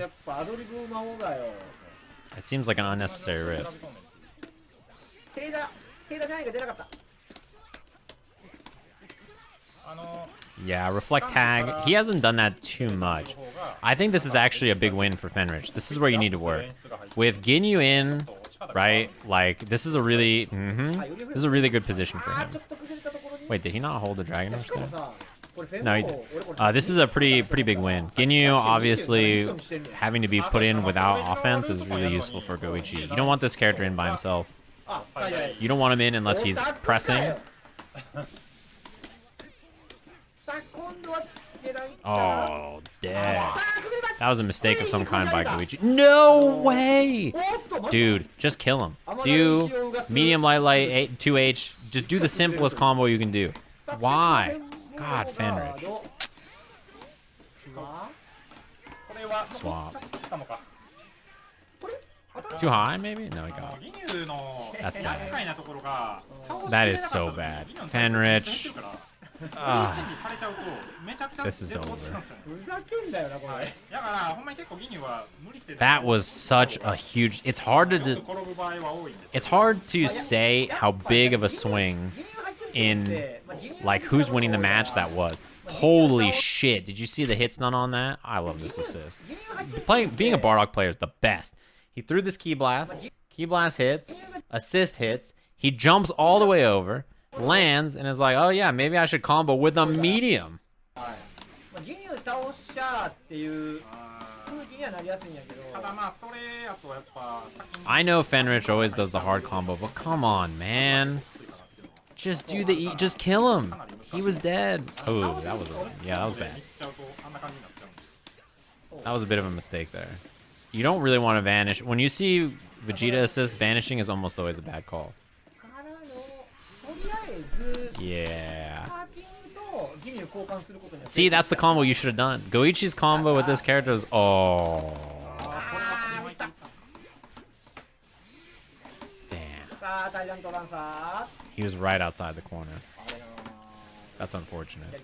[SPEAKER 1] It seems like an unnecessary risk. Yeah, reflect tag. He hasn't done that too much. I think this is actually a big win for Fenritti. This is where you need to work. With Ginyu in, right? Like, this is a really this is a really good position for him. Wait, did he not hold the Dragon Rush there? No, he did. This is a pretty big win. Ginyu, obviously, having to be put in without offense is really useful for Go1. You don't want this character in by himself. You don't want him in unless he's pressing. Oh, dead. That was a mistake of some kind by Go1. No way! Dude, just kill him. Do medium, light, 2H. Just do the simplest combo you can do. Why? God, Fenritti. Swap. Too high, maybe? No, he got it. That's bad. That is so bad. Fenritti. This is over. That was such a huge... It's hard to say how big of a swing in, like, who's winning the match that was. Holy shit. Did you see the hit stun on that? I love this assist. Being a Bardock player is the best. He threw this key blast. Key blast hits. Assist hits. He jumps all the way over. Lands and is like, oh yeah, maybe I should combo with a medium. I know Fenritti always does the hard combo, but come on, man. Just do the just kill him. He was dead. Oh, that was bad. That was a bit of a mistake there. You don't really want to vanish. When you see Vegeta assist, vanishing is almost always a bad call. Yeah. See, that's the combo you should have done. Go1's combo with this character is... Oh. Damn. He was right outside the corner. That's unfortunate.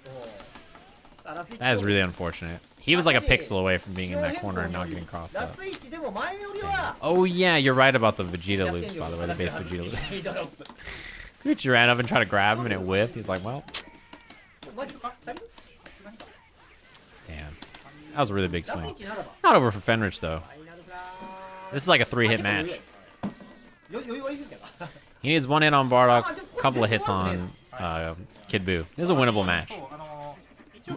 [SPEAKER 1] That is really unfortunate. He was like a pixel away from being in that corner and not getting crossed up. Damn. Oh yeah, you're right about the Vegeta loops, by the way. The base Vegeta loops. Gucci ran up and tried to grab him and it whiffed. He's like, well. Damn. That was a really big swing. Not over for Fenritti, though. This is like a 3-hit match. He needs 1 hit on Bardock, a couple of hits on Kid Buu. This is a winnable match.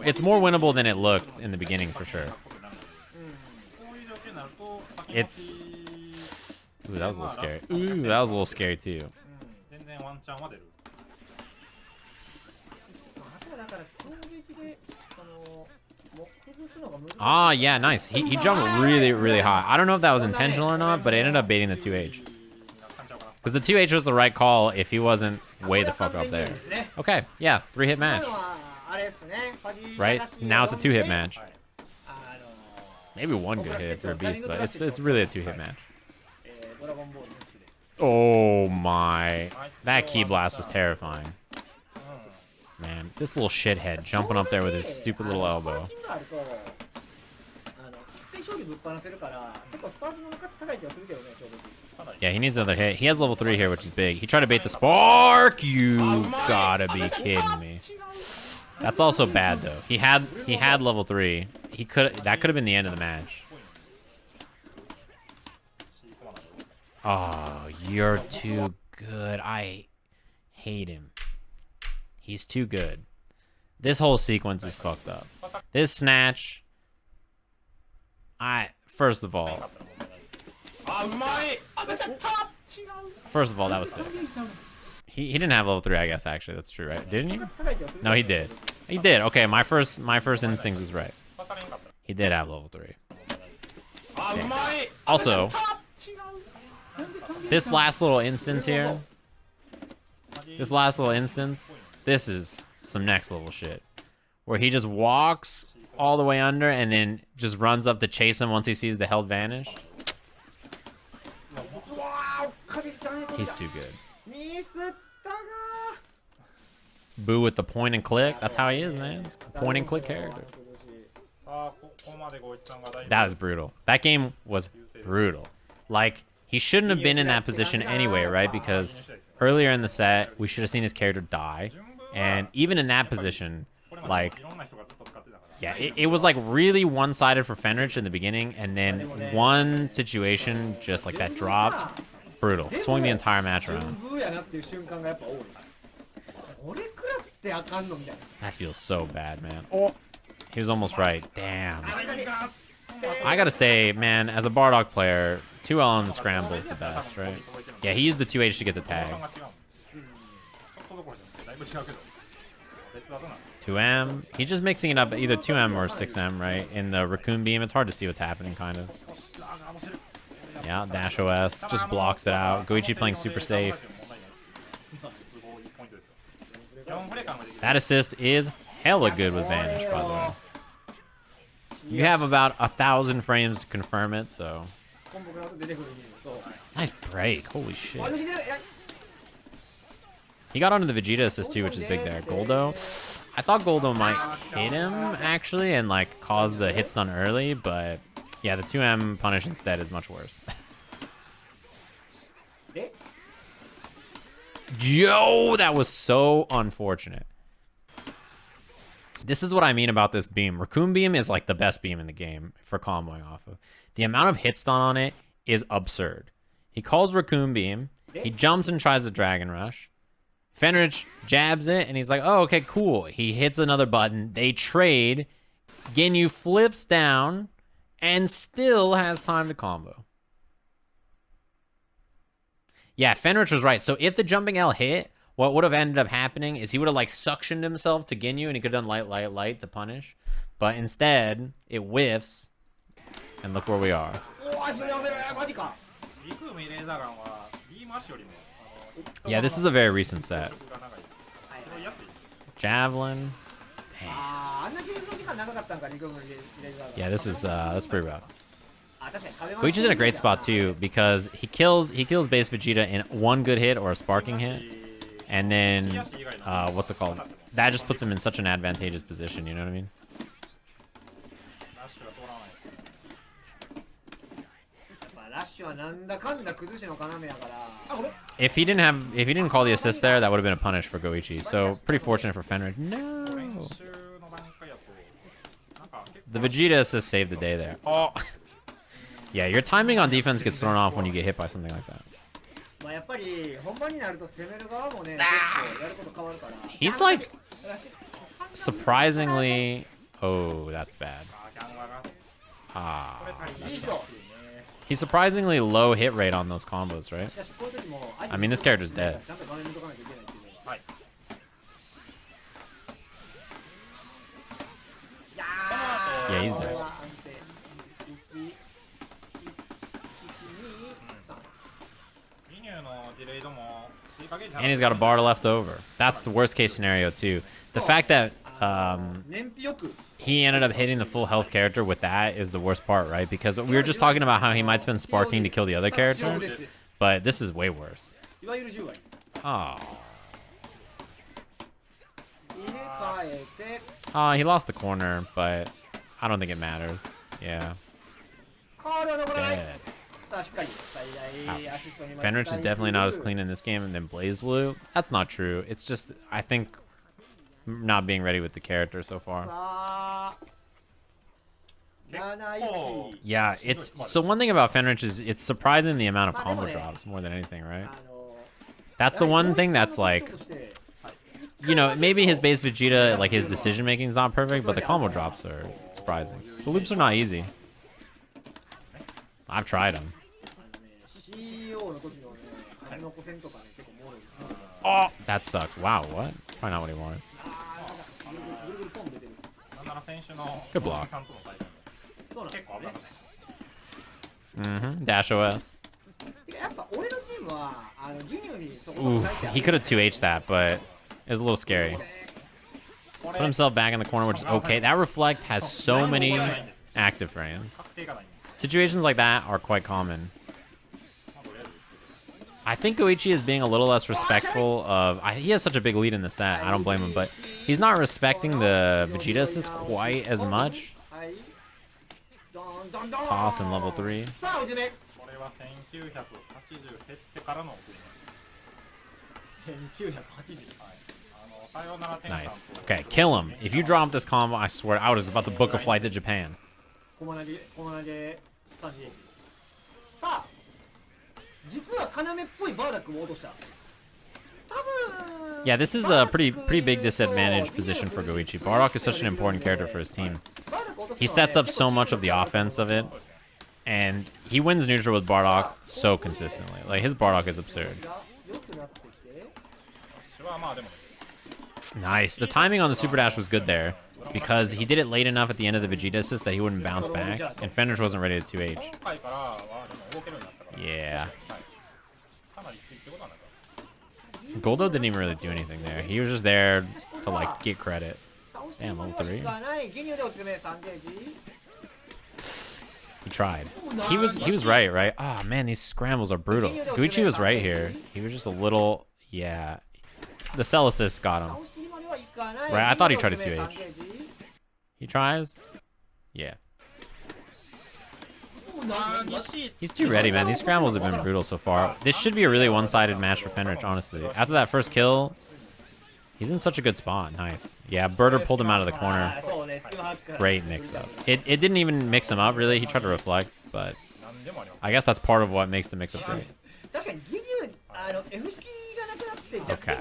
[SPEAKER 1] It's more winnable than it looked in the beginning, for sure. It's... Ooh, that was a little scary. Ooh, that was a little scary, too. Ah, yeah, nice. He jumped really high. I don't know if that was intentional or not, but it ended up baiting the 2H. Because the 2H was the right call if he wasn't way the fuck up there. Okay, yeah, 3-hit match. Right? Now it's a 2-hit match. Maybe 1 good hit for a beast, but it's really a 2-hit match. Oh my. That key blast was terrifying. Man, this little shithead jumping up there with his stupid little elbow. Yeah, he needs another hit. He has level 3 here, which is big. He tried to bait the spark. You gotta be kidding me. That's also bad though. He had level 3. That could have been the end of the match. Oh, you're too good. I hate him. He's too good. This whole sequence is fucked up. This snatch... First of all, that was sick. He didn't have level 3, I guess, actually. That's true, right? Didn't you? No, he did. He did. Okay, my first instinct was right. He did have level 3. Damn. Also, this last little instance here, this is some next level shit. Where he just walks all the way under and then just runs up to chase him once he sees the held vanish. He's too good. Boo with the point and click. That's how he is, man. It's a point and click character. That was brutal. That game was brutal. Like, he shouldn't have been in that position anyway, right? Because earlier in the set, we should have seen his character die. And even in that position, like... Yeah, it was like really one-sided for Fenritti in the beginning, and then one situation, just like that dropped, brutal. Swung the entire match around. That feels so bad, man. Oh, he was almost right. Damn. I gotta say, man, as a Bardock player, 2L on the Scramble is the best, right? Yeah, he used the 2H to get the tag. 2M. He's just mixing it up, either 2M or 6M, right? In the Raccoon Beam, it's hard to see what's happening, kind of. Yeah, Dash OS just blocks it out. Go1 playing super safe. That assist is hella good with Vanish, by the way. You have about 1,000 frames to confirm it, so... Nice break. Holy shit. He got onto the Vegeta assist too, which is big there. Goldo. I thought Goldo might hit him, actually, and like cause the hit stun early, but yeah, the 2M punish instead is much worse. Yo, that was so unfortunate. This is what I mean about this beam. Raccoon Beam is like the best beam in the game for comboing off of. The amount of hit stun on it is absurd. He calls Raccoon Beam. He jumps and tries the Dragon Rush. Fenritti jabs it, and he's like, oh, okay, cool. He hits another button. They trade. Ginyu flips down and still has time to combo. Yeah, Fenritti was right. So if the jumping L hit, what would have ended up happening is he would have like suctioned himself to Ginyu, and he could have done light, light, light to punish. But instead, it whiffs, and look where we are. Yeah, this is a very recent set. Javelin. Damn. Yeah, this is that's pretty rough. Go1's in a great spot too, because he kills base Vegeta in one good hit or a sparking hit, and then what's it called? That just puts him in such an advantageous position. You know what I mean? If he didn't call the assist there, that would have been a punish for Go1. So pretty fortunate for Fenritti. No. The Vegeta assist saved the day there. Oh. Yeah, your timing on defense gets thrown off when you get hit by something like that. He's like surprisingly... Oh, that's bad. That's bad. He's surprisingly low hit rate on those combos, right? I mean, this character's dead. Yeah, he's dead. And he's got a bar left over. That's the worst case scenario too. The fact that he ended up hitting the full health character with that is the worst part, right? Because we were just talking about how he might spend sparking to kill the other character, but this is way worse. Oh. He lost the corner, but I don't think it matters. Yeah. Dead. Fenritti is definitely not as clean in this game than BlazBlue. That's not true. It's just, I think, not being ready with the character so far. Yeah, it's so one thing about Fenritti is it's surprising the amount of combo drops more than anything, right? That's the one thing that's like you know, maybe his base Vegeta, like his decision making is not perfect, but the combo drops are surprising. The loops are not easy. I've tried them. Oh, that sucks. Wow, what? Probably not what he wanted. Good block. Dash OS. Ooh, he could have 2H that, but it was a little scary. Put himself back in the corner, which is okay. That reflect has so many active frames. Situations like that are quite common. I think Goichi is being a little less respectful of... he has such a big lead in the set. I don't blame him, but he's not respecting the Vegeta assist quite as much. Toss in level 3. Nice. Okay, kill him. If you drop this combo, I swear I was about to book a flight to Japan. Yeah, this is a pretty big disadvantage position for Goichi. Bardock is such an important character for his team. He sets up so much of the offense of it, and he wins neutral with Bardock so consistently. Like, his Bardock is absurd. Nice. The timing on the super dash was good there, because he did it late enough at the end of the Vegeta assist that he wouldn't bounce back, and Fenritti wasn't ready to 2H. Yeah. Goldo didn't even really do anything there. He was just there to, like, get credit. Damn, level 3. He tried. He was right? Oh, man, these scrambles are brutal. Goichi was right here. He was just a little... Yeah. The cell assist got him. Right, I thought he tried a 2H. He tries? Yeah. He's too ready, man. These scrambles have been brutal so far. This should be a really one-sided match for Fenritti, honestly. After that first kill, he's in such a good spot. Nice. Yeah, Birder pulled him out of the corner. Great mix-up. It didn't even mix him up, really. He tried to reflect, but I guess that's part of what makes the mix-up great. Okay.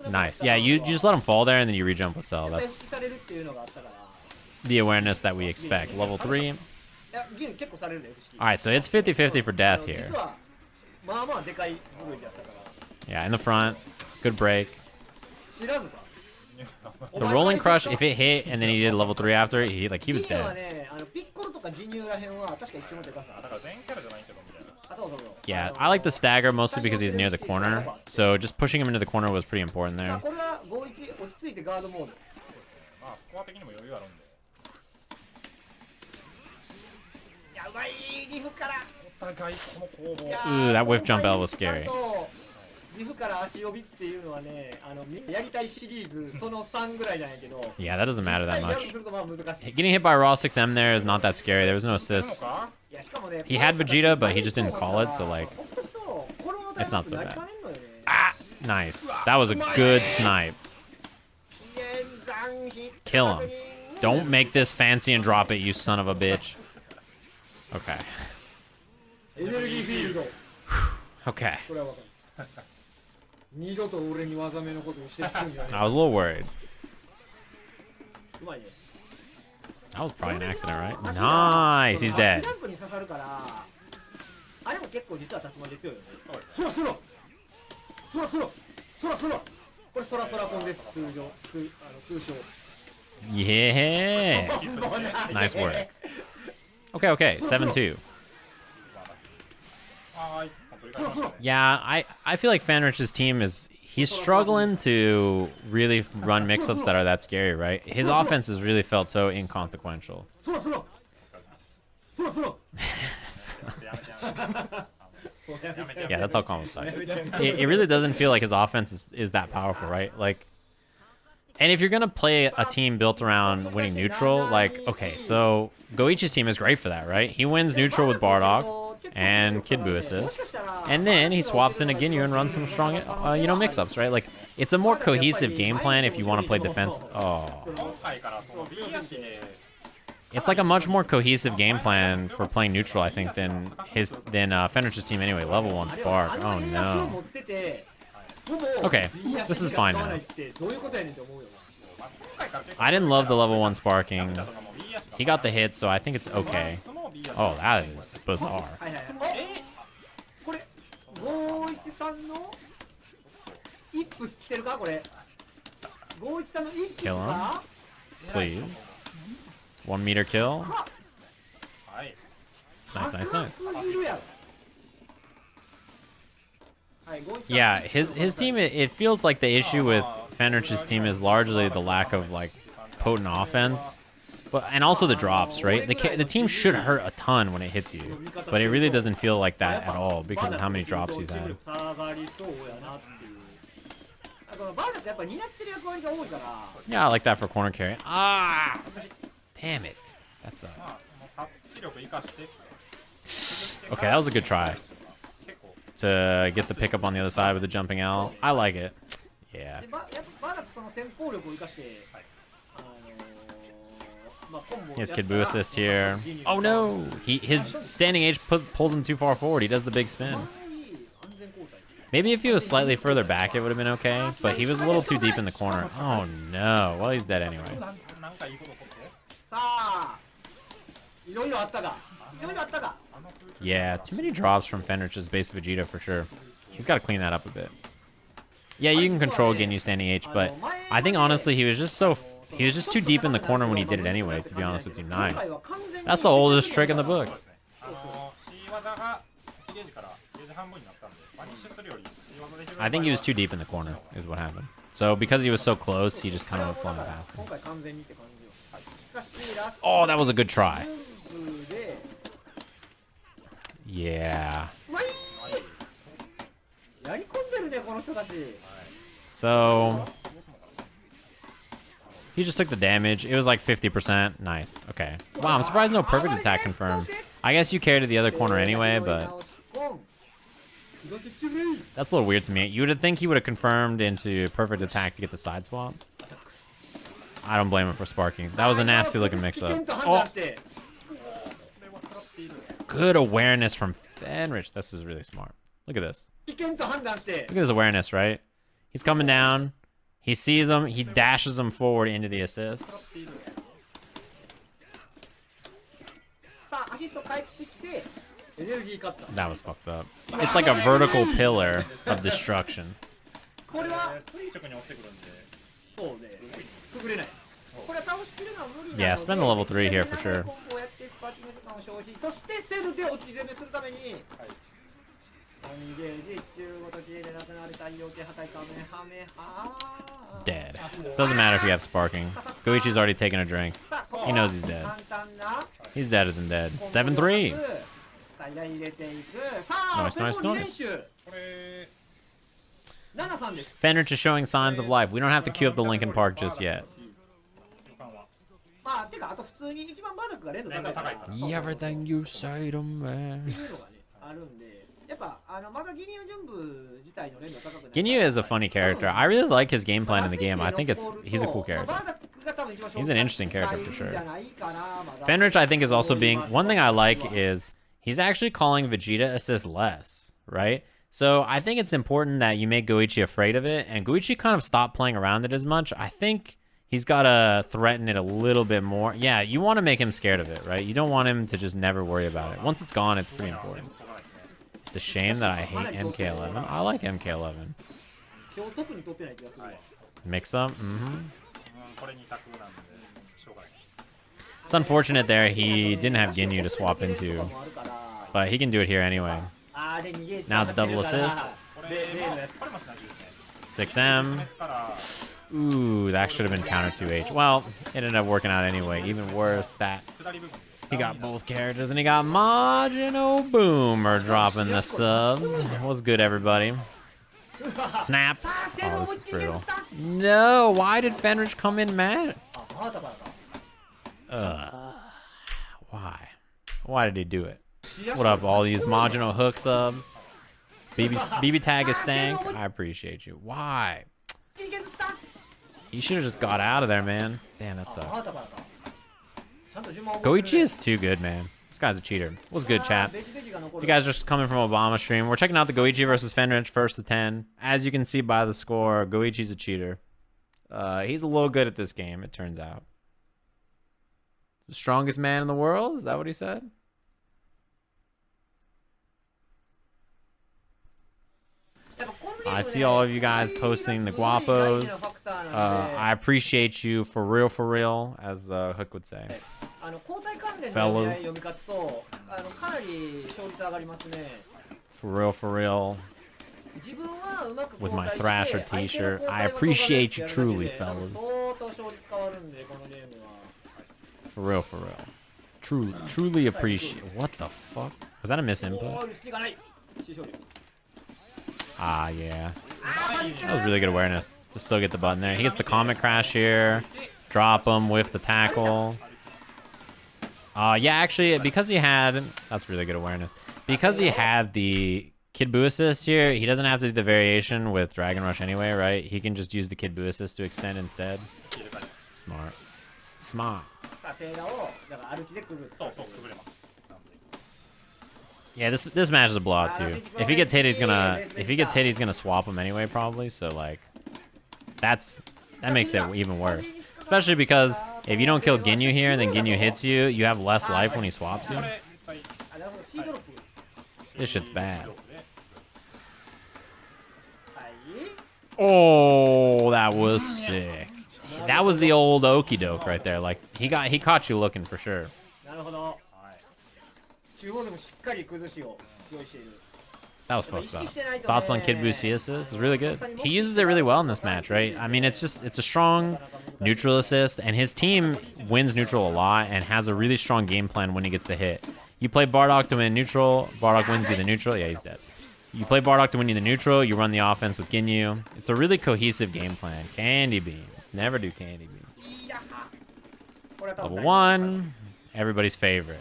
[SPEAKER 1] Nice. Yeah, you just let him fall there, and then you re-jump with cell. That's the awareness that we expect. Level 3. Alright, so it's 50-50 for death here. Yeah, in the front. Good break. The rolling crush, if it hit and then he did level 3 after, he was dead. Yeah, I like the stagger mostly because he's near the corner. So just pushing him into the corner was pretty important there. Ooh, that whiff jump L was scary. Yeah, that doesn't matter that much. Getting hit by Raw 6M there is not that scary. There was no assist. He had Vegeta, but he just didn't call it, so like, it's not so bad. Ah, nice. That was a good snipe. Kill him. Don't make this fancy and drop it, you son of a bitch. Okay. Okay. I was a little worried. That was probably an accident, right? Nice, he's dead. Yeah. Nice work. Okay, 7-2. Yeah, I feel like Fenrich's team he's struggling to really run mix-ups that are that scary, right? His offense has really felt so inconsequential. Yeah, that's how combos die. It really doesn't feel like his offense is that powerful, right? Like, and if you're gonna play a team built around winning neutral, like, okay, so Goichi's team is great for that, right? He wins neutral with Bardock and Kid Buu assist, and then he swaps into Ginyu and runs some strong, mix-ups, right? Like, it's a more cohesive game plan if you want to play defense. Oh, it's like a much more cohesive game plan for playing neutral, I think, than Fenrich's team anyway. Level 1 Spark. Oh no. Okay, this is fine now. I didn't love the level 1 sparking. He got the hit, so I think it's okay. Oh, that is bizarre. Kill him. Please. 1 meter kill. Nice, nice, nice. Yeah, his team, it feels like the issue with Fenrich's team is largely the lack of like potent offense, and also the drops, right? The team should hurt a ton when it hits you, but it really doesn't feel like that at all because of how many drops he's had. Yeah, I like that for corner carry. Ah! Damn it. That sucks. Okay, that was a good try. To get the pickup on the other side with the jumping out. I like it. Yeah. He has Kid Buu assist here. Oh no! His standing H pulls him too far forward. He does the big spin. Maybe if he was slightly further back, it would have been okay. But he was a little too deep in the corner. Oh no! Well, he's dead anyway. Yeah, too many drops from Fenrich's base Vegeta for sure. He's got to clean that up a bit. Yeah, you can control Ginyu standing H, but I think honestly he was just too deep in the corner when he did it anyway, to be honest with you. Nice. That's the oldest trick in the book. I think he was too deep in the corner is what happened. So because he was so close, he just kind of went flying past him. Oh, that was a good try. Yeah. So he just took the damage. It was like 50%. Nice. Okay. Wow, I'm surprised no perfect attack confirmed. I guess you carried to the other corner anyway, but that's a little weird to me. You would think he would have confirmed into perfect attack to get the side swap. I don't blame him for sparking. That was a nasty looking mix-up. Oh. Good awareness from Fenrich. This is really smart. Look at this. Look at his awareness, right? He's coming down. He sees him. He dashes him forward into the assist. That was fucked up. It's like a vertical pillar of destruction. Yeah, spend the level 3 here for sure. Dead. Doesn't matter if you have sparking. Goichi's already taken a drink. He knows he's dead. He's deader than dead. 7-3. Nice, nice, nice. Fenrich is showing signs of life. We don't have to queue up the Linkin Park just yet. Everything you say to me. Ginyu is a funny character. I really like his game plan in the game. I think he's a cool character. He's an interesting character for sure. Fenrich, I think, is also being... One thing I like is he's actually calling Vegeta assist less, right? So I think it's important that you make Goichi afraid of it, and Goichi kind of stopped playing around it as much. I think he's got to threaten it a little bit more. Yeah, you want to make him scared of it, right? You don't want him to just never worry about it. Once it's gone, it's pretty important. It's a shame that I hate MK11. I like MK11. Mix up? Mm-hmm. It's unfortunate there he didn't have Ginyu to swap into, but he can do it here anyway. Now it's double assist. 6M. Ooh, that should have been counter 2H. Well, it ended up working out anyway. Even worse, that he got both characters and he got Majin Boomer dropping the subs. What's good, everybody? Snap. Oh, this is brutal. No, why did Fenrich come in mad? Why? Why did he do it? What up, all these Majin hook subs? BB tag is stank. I appreciate you. Why? He should have just got out of there, man. Damn, that sucks. Goichi is too good, man. This guy's a cheater. What's good, chat? If you guys are just coming from Obama stream, we're checking out the Go1 versus Fenritti first to 10. As you can see by the score, Go1's a cheater. He's a little good at this game, it turns out. The strongest man in the world? Is that what he said? I see all of you guys posting the guapos. I appreciate you for real, as the hook would say. Fellas. For real. With my Thrasher t-shirt. I appreciate you truly, fellas. For real. Truly appreciate. What the fuck? Was that a misinput? Ah, yeah. That was really good awareness to still get the button there. He gets the Comet Crash here. Drop him with the tackle. Yeah, actually, because he had... That's really good awareness. Because he had the Kid Buu assist here, he doesn't have to do the variation with Dragon Rush anyway, right? He can just use the Kid Buu assist to extend instead. Smart. Yeah, this match is a blowout too. If he gets hit, he's gonna swap him anyway, probably. So like, that makes it even worse. Especially because if you don't kill Ginyu here and then Ginyu hits you, you have less life when he swaps you. This shit's bad. Oh, that was sick. That was the old okie doke right there. Like he caught you looking for sure. That was fucked up. Thoughts on Kid Buu assist? It's really good. He uses it really well in this match, right? I mean, it's a strong neutral assist, and his team wins neutral a lot and has a really strong game plan when he gets the hit. You play Bardock to win neutral, Bardock wins you the neutral. Yeah, he's dead. You play Bardock to win you the neutral, you run the offense with Ginyu. It's a really cohesive game plan. Candy Beam. Never do Candy Beam. Level 1. Everybody's favorite.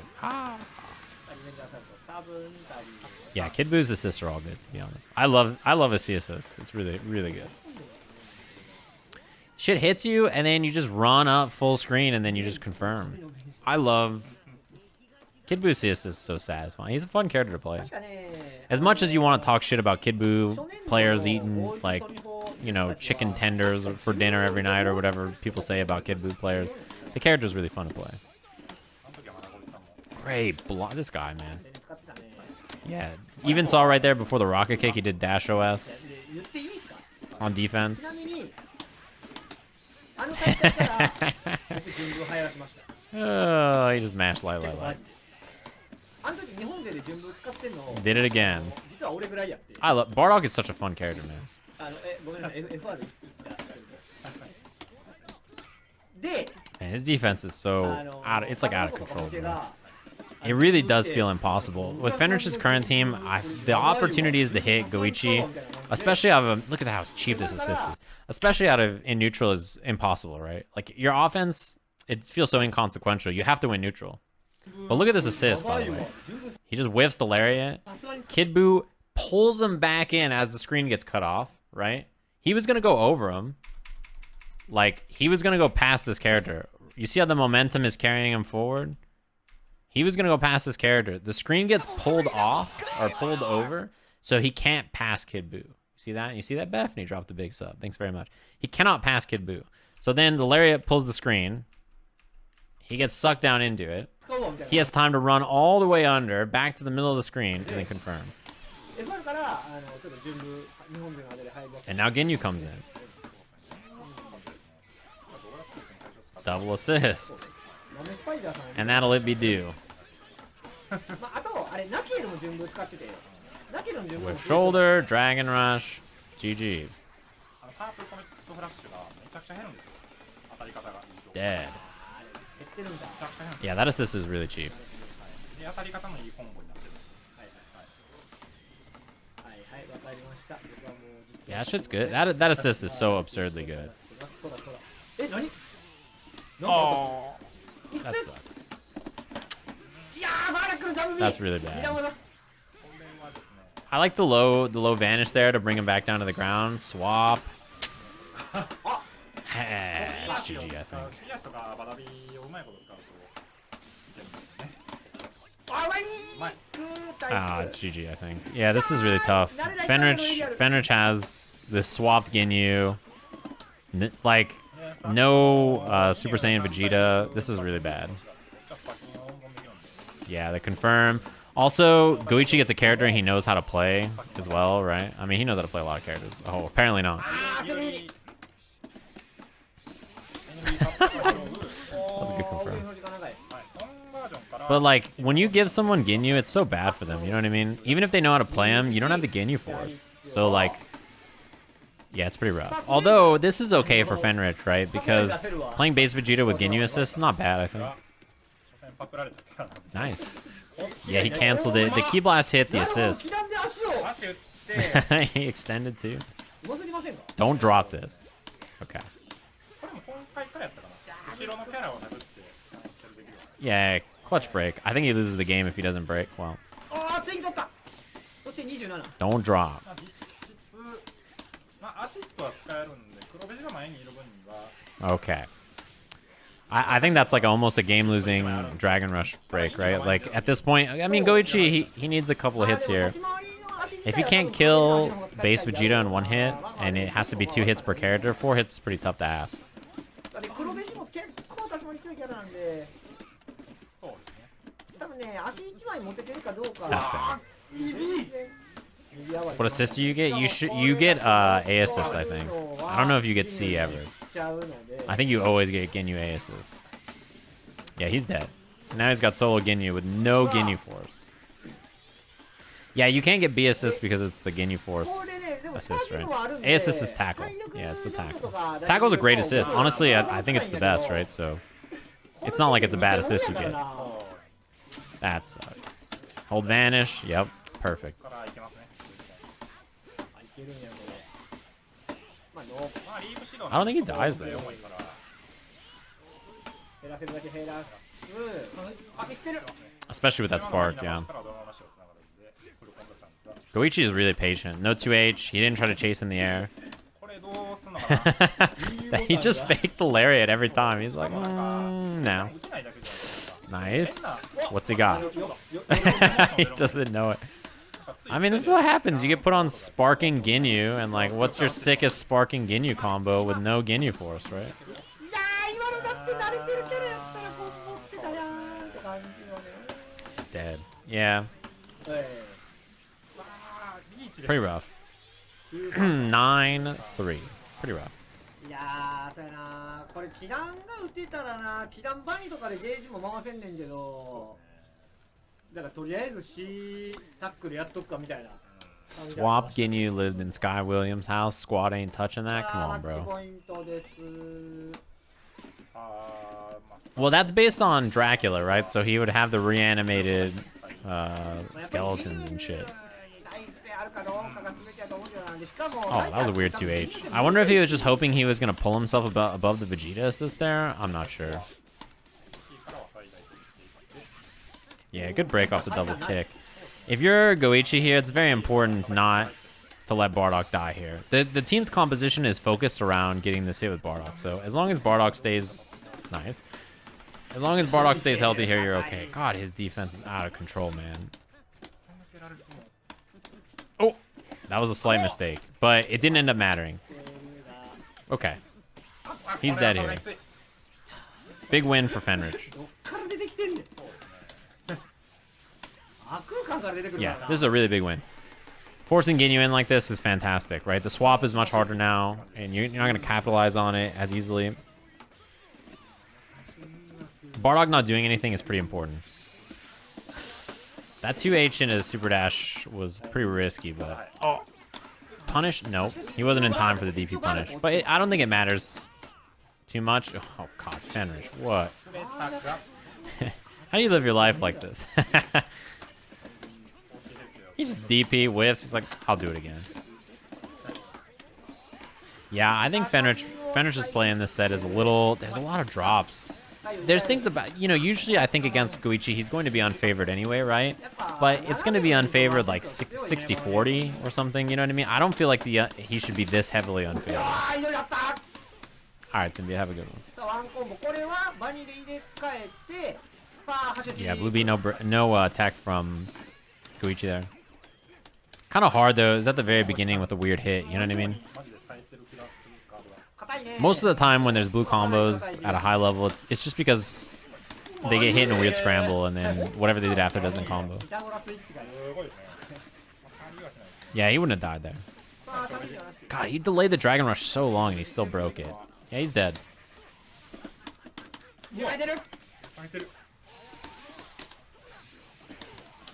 [SPEAKER 1] Yeah, Kid Buu's assists are all good, to be honest. I love his C assist. It's really good. Shit hits you, and then you just run up full screen, and then you just confirm. I love... Kid Buu's C assist is so satisfying. He's a fun character to play. As much as you want to talk shit about Kid Buu players eating, like, you know, chicken tenders for dinner every night or whatever people say about Kid Buu players, the character's really fun to play. Great block. This guy, man. Yeah. Even saw right there before the rocket kick, he did dash OS on defense. Oh, he just mashed light. Did it again. I love Bardock is such a fun character, man. Man, his defense is so it's like out of control, bro. It really does feel impossible. With Fenrich's current team, the opportunities to hit Go1, especially out of look at how cheap this assist is. Especially in neutral is impossible, right? Like your offense, it feels so inconsequential. You have to win neutral. But look at this assist, by the way. He just whiffs the lariat. Kid Buu pulls him back in as the screen gets cut off, right? He was gonna go over him. Like he was gonna go past this character. You see how the momentum is carrying him forward? He was going to go past this character. The screen gets pulled off or pulled over, so he can't pass Kid Buu. See that? You see that, Beth? And he dropped a big sub. Thanks very much. He cannot pass Kid Buu. So then the lariat pulls the screen. He gets sucked down into it. He has time to run all the way under, back to the middle of the screen, and then confirm. And now Ginyu comes in. Double assist. And that'll it be due. With shoulder, Dragon Rush, GG. Dead. Yeah, that assist is really cheap. Yeah, that shit's good. That assist is so absurdly good. Oh, that sucks. That's really bad. I like the low vanish there to bring him back down to the ground. Swap. It's GG, I think. Ah, it's GG, I think. Yeah, this is really tough. Fenrich has this swapped Ginyu. Like, no Super Saiyan Vegeta. This is really bad. Yeah, they confirm. Also, Goichi gets a character and he knows how to play as well, right? I mean, he knows how to play a lot of characters. Oh, apparently not. That was a good confirm. But, like, when you give someone Ginyu, it's so bad for them, you know what I mean? Even if they know how to play him, you don't have the Ginyu force. So, like, yeah, it's pretty rough. Although, this is okay for Fenrich, right? Because playing base Vegeta with Ginyu assist is not bad, I think. Nice. Yeah, he canceled it. The Ki Blast hit the assist. He extended too. Don't drop this. Okay. Yeah, clutch break. I think he loses the game if he doesn't break. Well. Don't drop. Okay. I think that's like almost a game-losing Dragon Rush break, right? Like, at this point, I mean, Goichi, he needs a couple of hits here. If he can't kill base Vegeta in one hit, and it has to be 2 hits per character, 4 hits is pretty tough to ask. That's bad. What assist do you get? You get A assist, I think. I don't know if you get C ever. I think you always get Ginyu A assist. Yeah, he's dead. Now he's got solo Ginyu with no Ginyu force. Yeah, you can't get B assist because it's the Ginyu force assist, right? A assist is tackle. Yeah, it's the tackle. Tackle's a great assist. Honestly, I think it's the best, right? So it's not like it's a bad assist you get. That sucks. Hold vanish. Yep, perfect. I don't think he dies though. Especially with that spark, yeah. Goichi is really patient. No 2H. He didn't try to chase in the air. He just faked the lariat every time. He's like, no. Nice. What's he got? He doesn't know it. I mean, this is what happens. You get put on Sparking Ginyu, and like, what's your sickest Sparking Ginyu combo with no Ginyu force, right? Dead. Yeah. Pretty rough. 9-3. Pretty rough. Swap Ginyu lived in Sky Williams' house. Squad ain't touching that. Come on, bro. Well, that's based on Dracula, right? So he would have the reanimated skeletons and shit. Oh, that was a weird 2H. I wonder if he was just hoping he was going to pull himself above the Vegeta assist there. I'm not sure. Yeah, good break off the double kick. If you're Goichi here, it's very important not to let Bardock die here. The team's composition is focused around getting this hit with Bardock. So as long as Bardock stays... Nice. As long as Bardock stays healthy here, you're okay. God, his defense is out of control, man. Oh! That was a slight mistake. But it didn't end up mattering. Okay. He's dead here. Big win for Fenrich. Yeah, this is a really big win. Forcing Ginyu in like this is fantastic, right? The swap is much harder now, and you're not going to capitalize on it as easily. Bardock not doing anything is pretty important. That 2H in his super dash was pretty risky, but... Oh! Punish? Nope. He wasn't in time for the DP punish. But I don't think it matters too much. Oh, God, Fenrich. What? How do you live your life like this? He just DP, whiffs. He's like, I'll do it again. Yeah, I think Fenrich's play in this set is a little... There's a lot of drops. There's things about... You know, usually I think against Goichi, he's going to be unfavored anyway, right? But it's going to be unfavored like 60-40 or something, you know what I mean? I don't feel like he should be this heavily unfavored. Alright, Cynthia, have a good one. Yeah, Blue B, no tech from Goichi there. Kind of hard though. It's at the very beginning with a weird hit. You know what I mean? Most of the time when there's blue combos at a high level, it's just because they get hit in a weird scramble and then whatever they did after doesn't combo. Yeah, he wouldn't have died there. God, he delayed the Dragon Rush so long and he still broke it. Yeah, he's dead.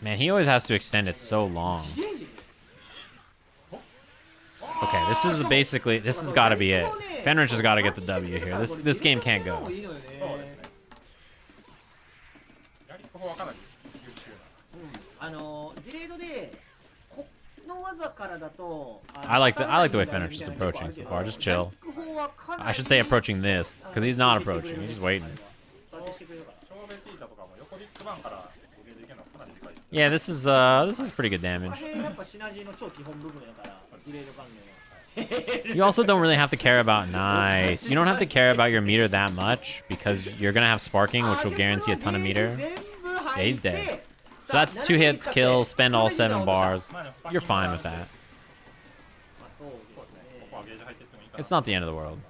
[SPEAKER 1] Man, he always has to extend it so long. Okay, this is basically, this has got to be it. Fenrich has got to get the W here. This game can't go. I like the way Fenrich is approaching so far. Just chill. I should say approaching this, because he's not approaching. He's just waiting. Yeah, this is pretty good damage. You also don't really have to care about nice. You don't have to care about your meter that much because you're gonna have sparking, which will guarantee a ton of meter. Yeah, he's dead. So that's 2 hits, kill, spend all 7 bars. You're fine with that. It's not the end of the world.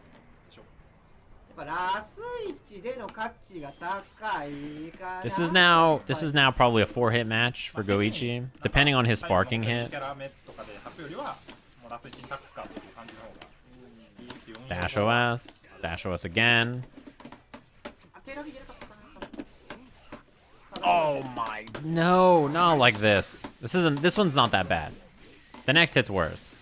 [SPEAKER 1] This is now probably a 4-hit match for Goichi, depending on his sparking hit. Dash OS. Dash OS again. Oh my, no, not like this. This one's not that bad. The next hit's worse.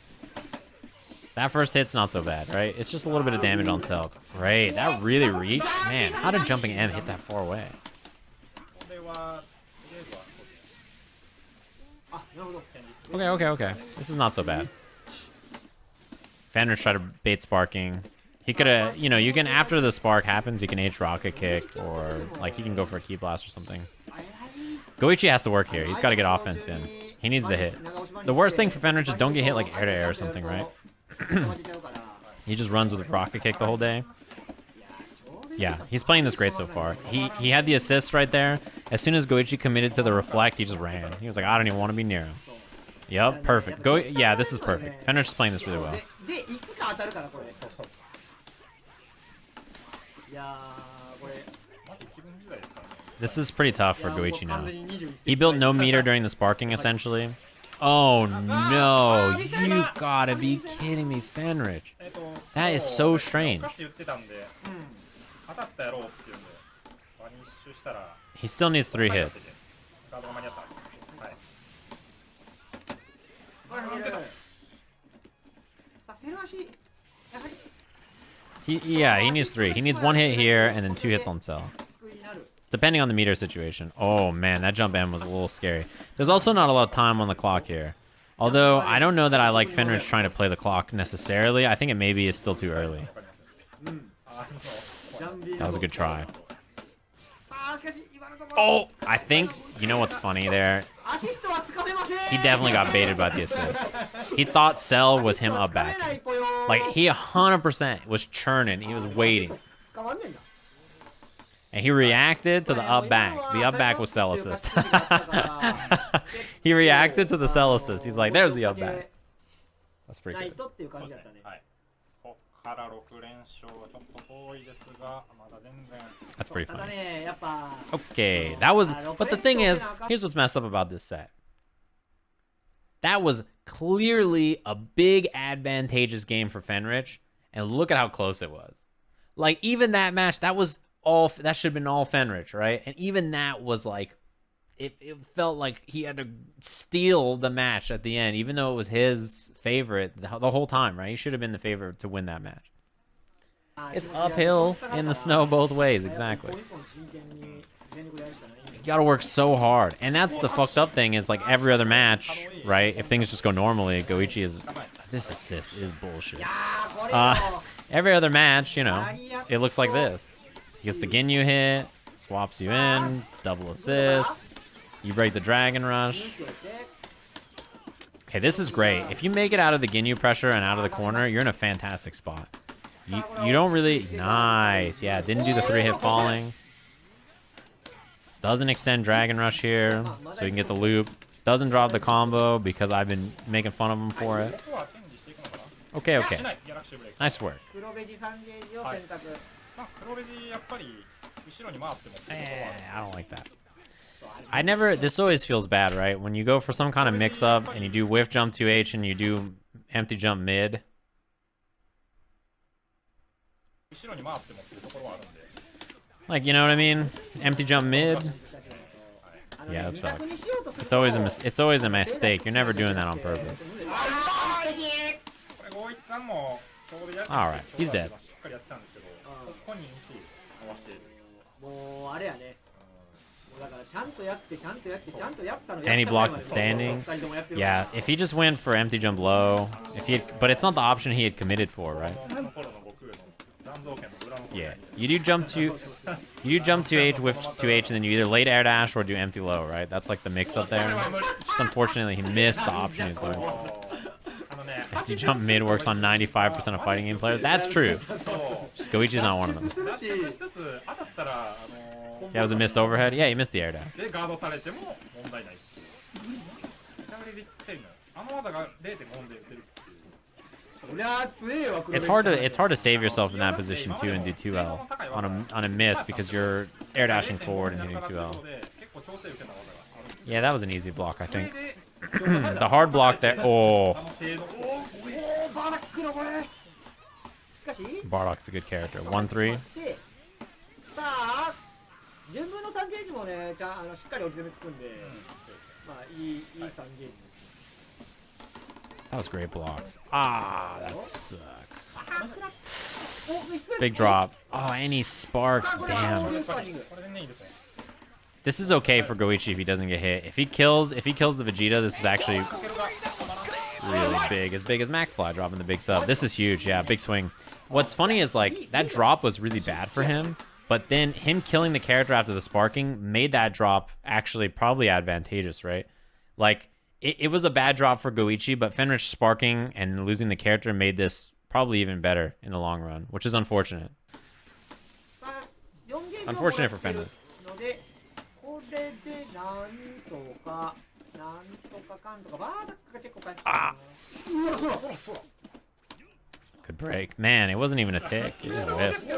[SPEAKER 1] That first hit's not so bad, right? It's just a little bit of damage on self. Great, that really reached? Man, how did jumping M hit that far away? Okay. This is not so bad. Fenrich tried to bait sparking. He could have, you can, after the spark happens, you can H rocket kick, or like he can go for a key blast or something. Goichi has to work here. He's got to get offense in. He needs the hit. The worst thing for Fenrich is don't get hit like air to air or something, right? He just runs with a rocket kick the whole day. Yeah, he's playing this great so far. He had the assist right there. As soon as Goichi committed to the reflect, he just ran. He was like, I don't even want to be near him. Yep, perfect. Yeah, this is perfect. Fenrich is playing this really well. This is pretty tough for Goichi now. He built no meter during the sparking, essentially. Oh no, you gotta be kidding me, Fenrich. That is so strange. He still needs 3 hits. He needs 3. He needs 1 hit here and then 2 hits on cell. Depending on the meter situation. Oh man, that jump M was a little scary. There's also not a lot of time on the clock here. Although, I don't know that I like Fenrich trying to play the clock necessarily. I think it maybe is still too early. That was a good try. Oh, I think, you know what's funny there? He definitely got baited by the assist. He thought Cell was him up backing. Like, he 100% was churning. He was waiting. And he reacted to the up back. The up back was Cell assist. He reacted to the Cell assist. He's like, there's the up back. That's pretty good. That's pretty funny. Okay, that was... But the thing is, here's what's messed up about this set. That was clearly a big advantageous game for Fenrich. And look at how close it was. Like, even that match, that was... that should have been all Fenrich, right? And even that was like, it felt like he had to steal the match at the end, even though it was his favorite the whole time, right? He should have been the favorite to win that match. It's uphill in the snow both ways, exactly. You gotta work so hard. And that's the fucked up thing is like every other match, right? If things just go normally, Goichi is... This assist is bullshit. Every other match, it looks like this. He gets the Ginyu hit, swaps you in, double assist. You break the Dragon Rush. Okay, this is great. If you make it out of the Ginyu pressure and out of the corner, you're in a fantastic spot. You don't really... Nice. Yeah, didn't do the 3-hit falling. Doesn't extend Dragon Rush here, so he can get the loop. Doesn't drop the combo because I've been making fun of him for it. Okay, okay. Nice work. I don't like that. This always feels bad, right? When you go for some kind of mix-up and you do whiff jump 2H and you do empty jump mid. Like, you know what I mean? Empty jump mid. Yeah, that sucks. It's always a mistake. You're never doing that on purpose. Alright, he's dead. And he blocked it standing. Yeah, if he just went for empty jump low, but it's not the option he had committed for, right? Yeah, you do jump to H with 2H, and then you either late air dash or do empty low, right? That's like the mix up there. Just unfortunately, he missed the option he was going for. Empty jump mid works on 95% of fighting game players. That's true. Just Goichi's not one of them. That was a missed overhead. Yeah, he missed the air dash. It's hard to save yourself in that position too and do 2L on a miss because you're air dashing forward and hitting 2L. Yeah, that was an easy block, I think. The hard block there. Oh. Bardock's a good character. 1-3. That was great blocks. Ah, that sucks. Big drop. Oh, and he sparked. Damn. This is okay for Goichi if he doesn't get hit. If he kills the Vegeta, this is actually really big as McFly dropping the big sub. This is huge. Yeah, big swing. What's funny is like that drop was really bad for him, but then him killing the character after the sparking made that drop actually probably advantageous, right? Like it was a bad drop for Goichi, but Fenritti sparking and losing the character made this probably even better in the long run, which is unfortunate. Unfortunate for Fenritti. Ah. Good break. Man, it wasn't even a tick. It just whiffed.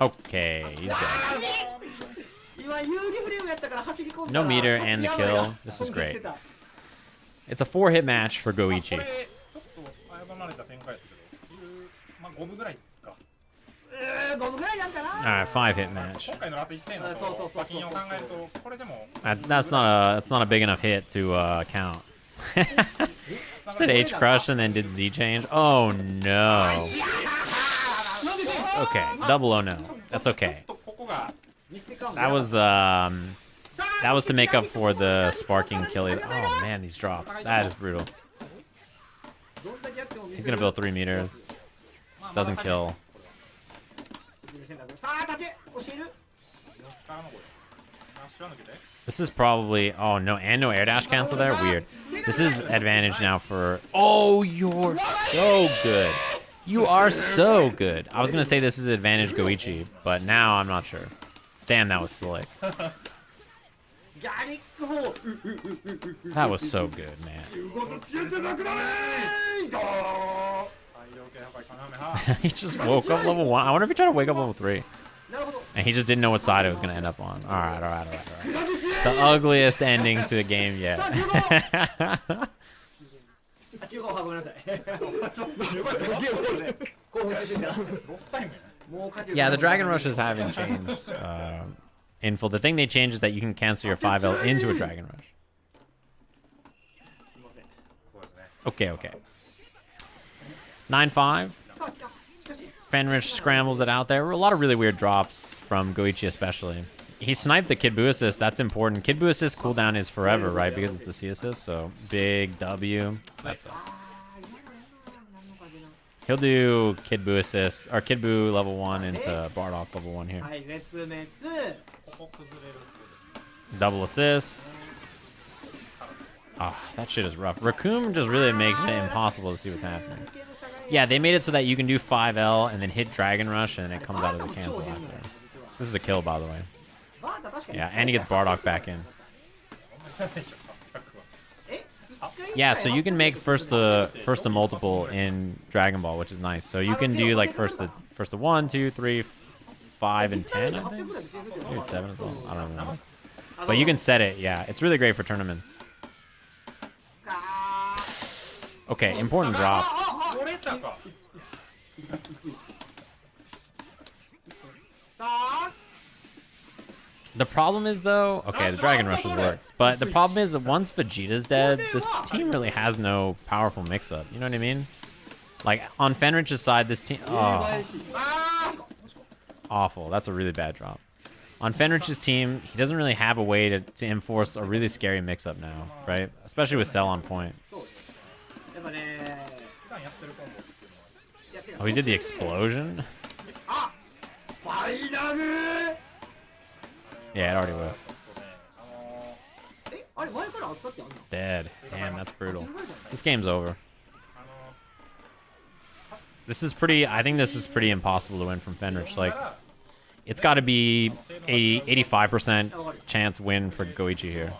[SPEAKER 1] Okay, he's dead. No meter and the kill. This is great. It's a 4-hit match for Goichi. Alright, 5-hit match. That's not a big enough hit to count. Did H crush and then did Z change? Oh no. Okay, double oh no. That's okay. That was to make up for the sparking kill. Oh man, these drops. That is brutal. He's gonna build 3 meters. Doesn't kill. This is probably... Oh, no. And no air dash cancel there? Weird. This is advantage now for... Oh, you're so good. You are so good. I was going to say this is advantage Goichi, but now I'm not sure. Damn, that was slick. That was so good, man. He just woke up level 1. I wonder if he tried to wake up level 3. And he just didn't know what side it was going to end up on. Alright. The ugliest ending to a game yet. Yeah, the Dragon Rushes haven't changed. Info. The thing they changed is that you can cancel your 5L into a Dragon Rush. Okay. 9-5. Fenritti scrambles it out there. A lot of really weird drops from Goichi especially. He sniped the Kid Buu assist. That's important. Kid Buu assist cooldown is forever, right? Because it's a C assist, so big W. That sucks. He'll do Kid Buu assist, or Kid Buu level 1 into Bardock level 1 here. Double assist. Oh, that shit is rough. Raccoon just really makes it impossible to see what's happening. Yeah, they made it so that you can do 5L and then hit Dragon Rush and it comes out as a cancel after. This is a kill, by the way. Yeah, and he gets Bardock back in. Yeah, so you can make first the multiple in Dragon Ball, which is nice. So you can do like first the 1, 2, 3, 5, and 10, I think. Maybe it's 7 as well. I don't know. But you can set it. Yeah, it's really great for tournaments. Okay, important drop. The problem is, though, okay, the Dragon Rushes works, but the problem is that once Vegeta's dead, this team really has no powerful mix-up. You know what I mean? Like, on Fenrich's side, this team... Oh. Awful. That's a really bad drop. On Fenrich's team, he doesn't really have a way to enforce a really scary mix-up now, right? Especially with Cell on point. Oh, he did the explosion? Yeah, it already will. Dead. Damn, that's brutal. This game's over. This is pretty... I think this is pretty impossible to win from Fenrich. Like, it's got to be a 85% chance win for Go1 here.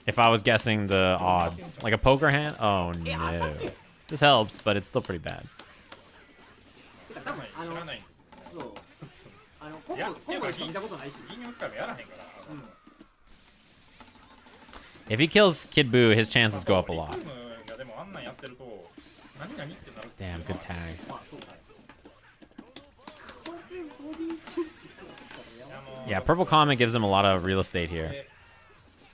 [SPEAKER 1] If I was guessing the odds. Like a poker hand? Oh, no. This helps, but it's still pretty bad. If he kills Kid Buu, his chances go up a lot. Damn, good tag. Yeah, Purple Comet gives him a lot of real estate here.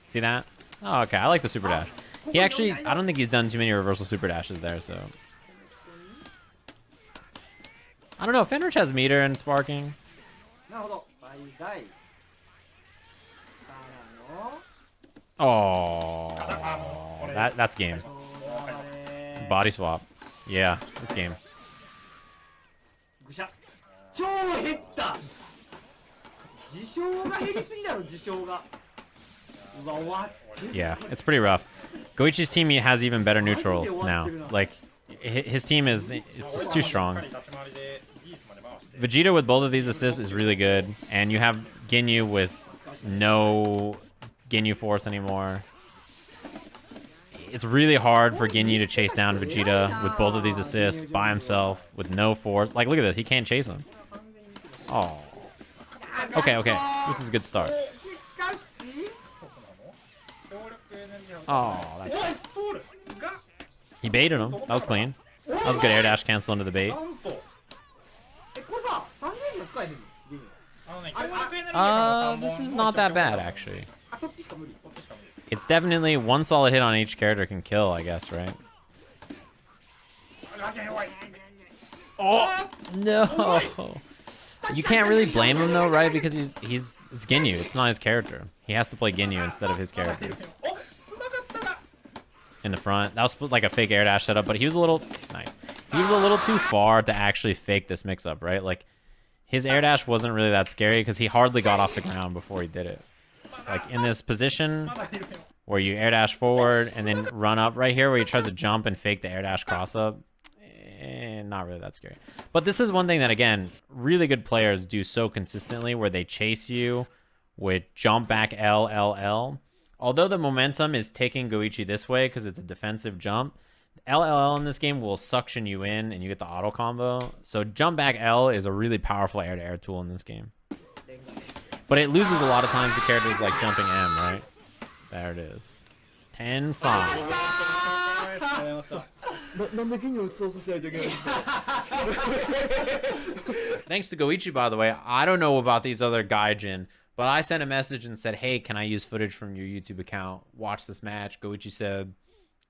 [SPEAKER 1] See that? Oh, okay. I like the super dash. He actually, I don't think he's done too many reversal super dashes there, so. I don't know. Fenrich has meter and sparking. Oh, that's game. Body swap. Yeah, that's game. Yeah, it's pretty rough. Go1's team has even better neutral now. Like, his team is it's too strong. Vegeta with both of these assists is really good, and you have Ginyu with no Ginyu force anymore. It's really hard for Ginyu to chase down Vegeta with both of these assists by himself with no force. Like, look at this. He can't chase him. Oh. Okay, okay. This is a good start. Oh, that's nice. He baited him. That was clean. That was a good air dash cancel into the bait. This is not that bad, actually. It's definitely one solid hit on each character can kill, I guess, right? Oh, no. You can't really blame him, though, right? Because it's Ginyu. It's not his character. He has to play Ginyu instead of his characters. In the front. That was like a fake air dash setup, but he was a little... Nice. He was a little too far to actually fake this mix-up, right? Like, his air dash wasn't really that scary because he hardly got off the ground before he did it. Like, in this position where you air dash forward and then run up right here where he tries to jump and fake the air dash cross-up, not really that scary. But this is one thing that, again, really good players do so consistently where they chase you with jump back L, L, L. Although the momentum is taking Go1 this way because it's a defensive jump, LLL in this game will suction you in and you get the auto combo. So jump back L is a really powerful air-to-air tool in this game. But it loses a lot of times to characters like jumping M, right? There it is. 10-5. Thanks to Go1, by the way. I don't know about these other Gaijin, but I sent a message and said, hey, can I use footage from your YouTube account? Watch this match. Go1 said,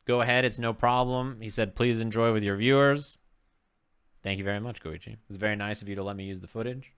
[SPEAKER 1] go ahead, it's no problem. He said, please enjoy with your viewers. Thank you very much, Go1. It was very nice of you to let me use the footage.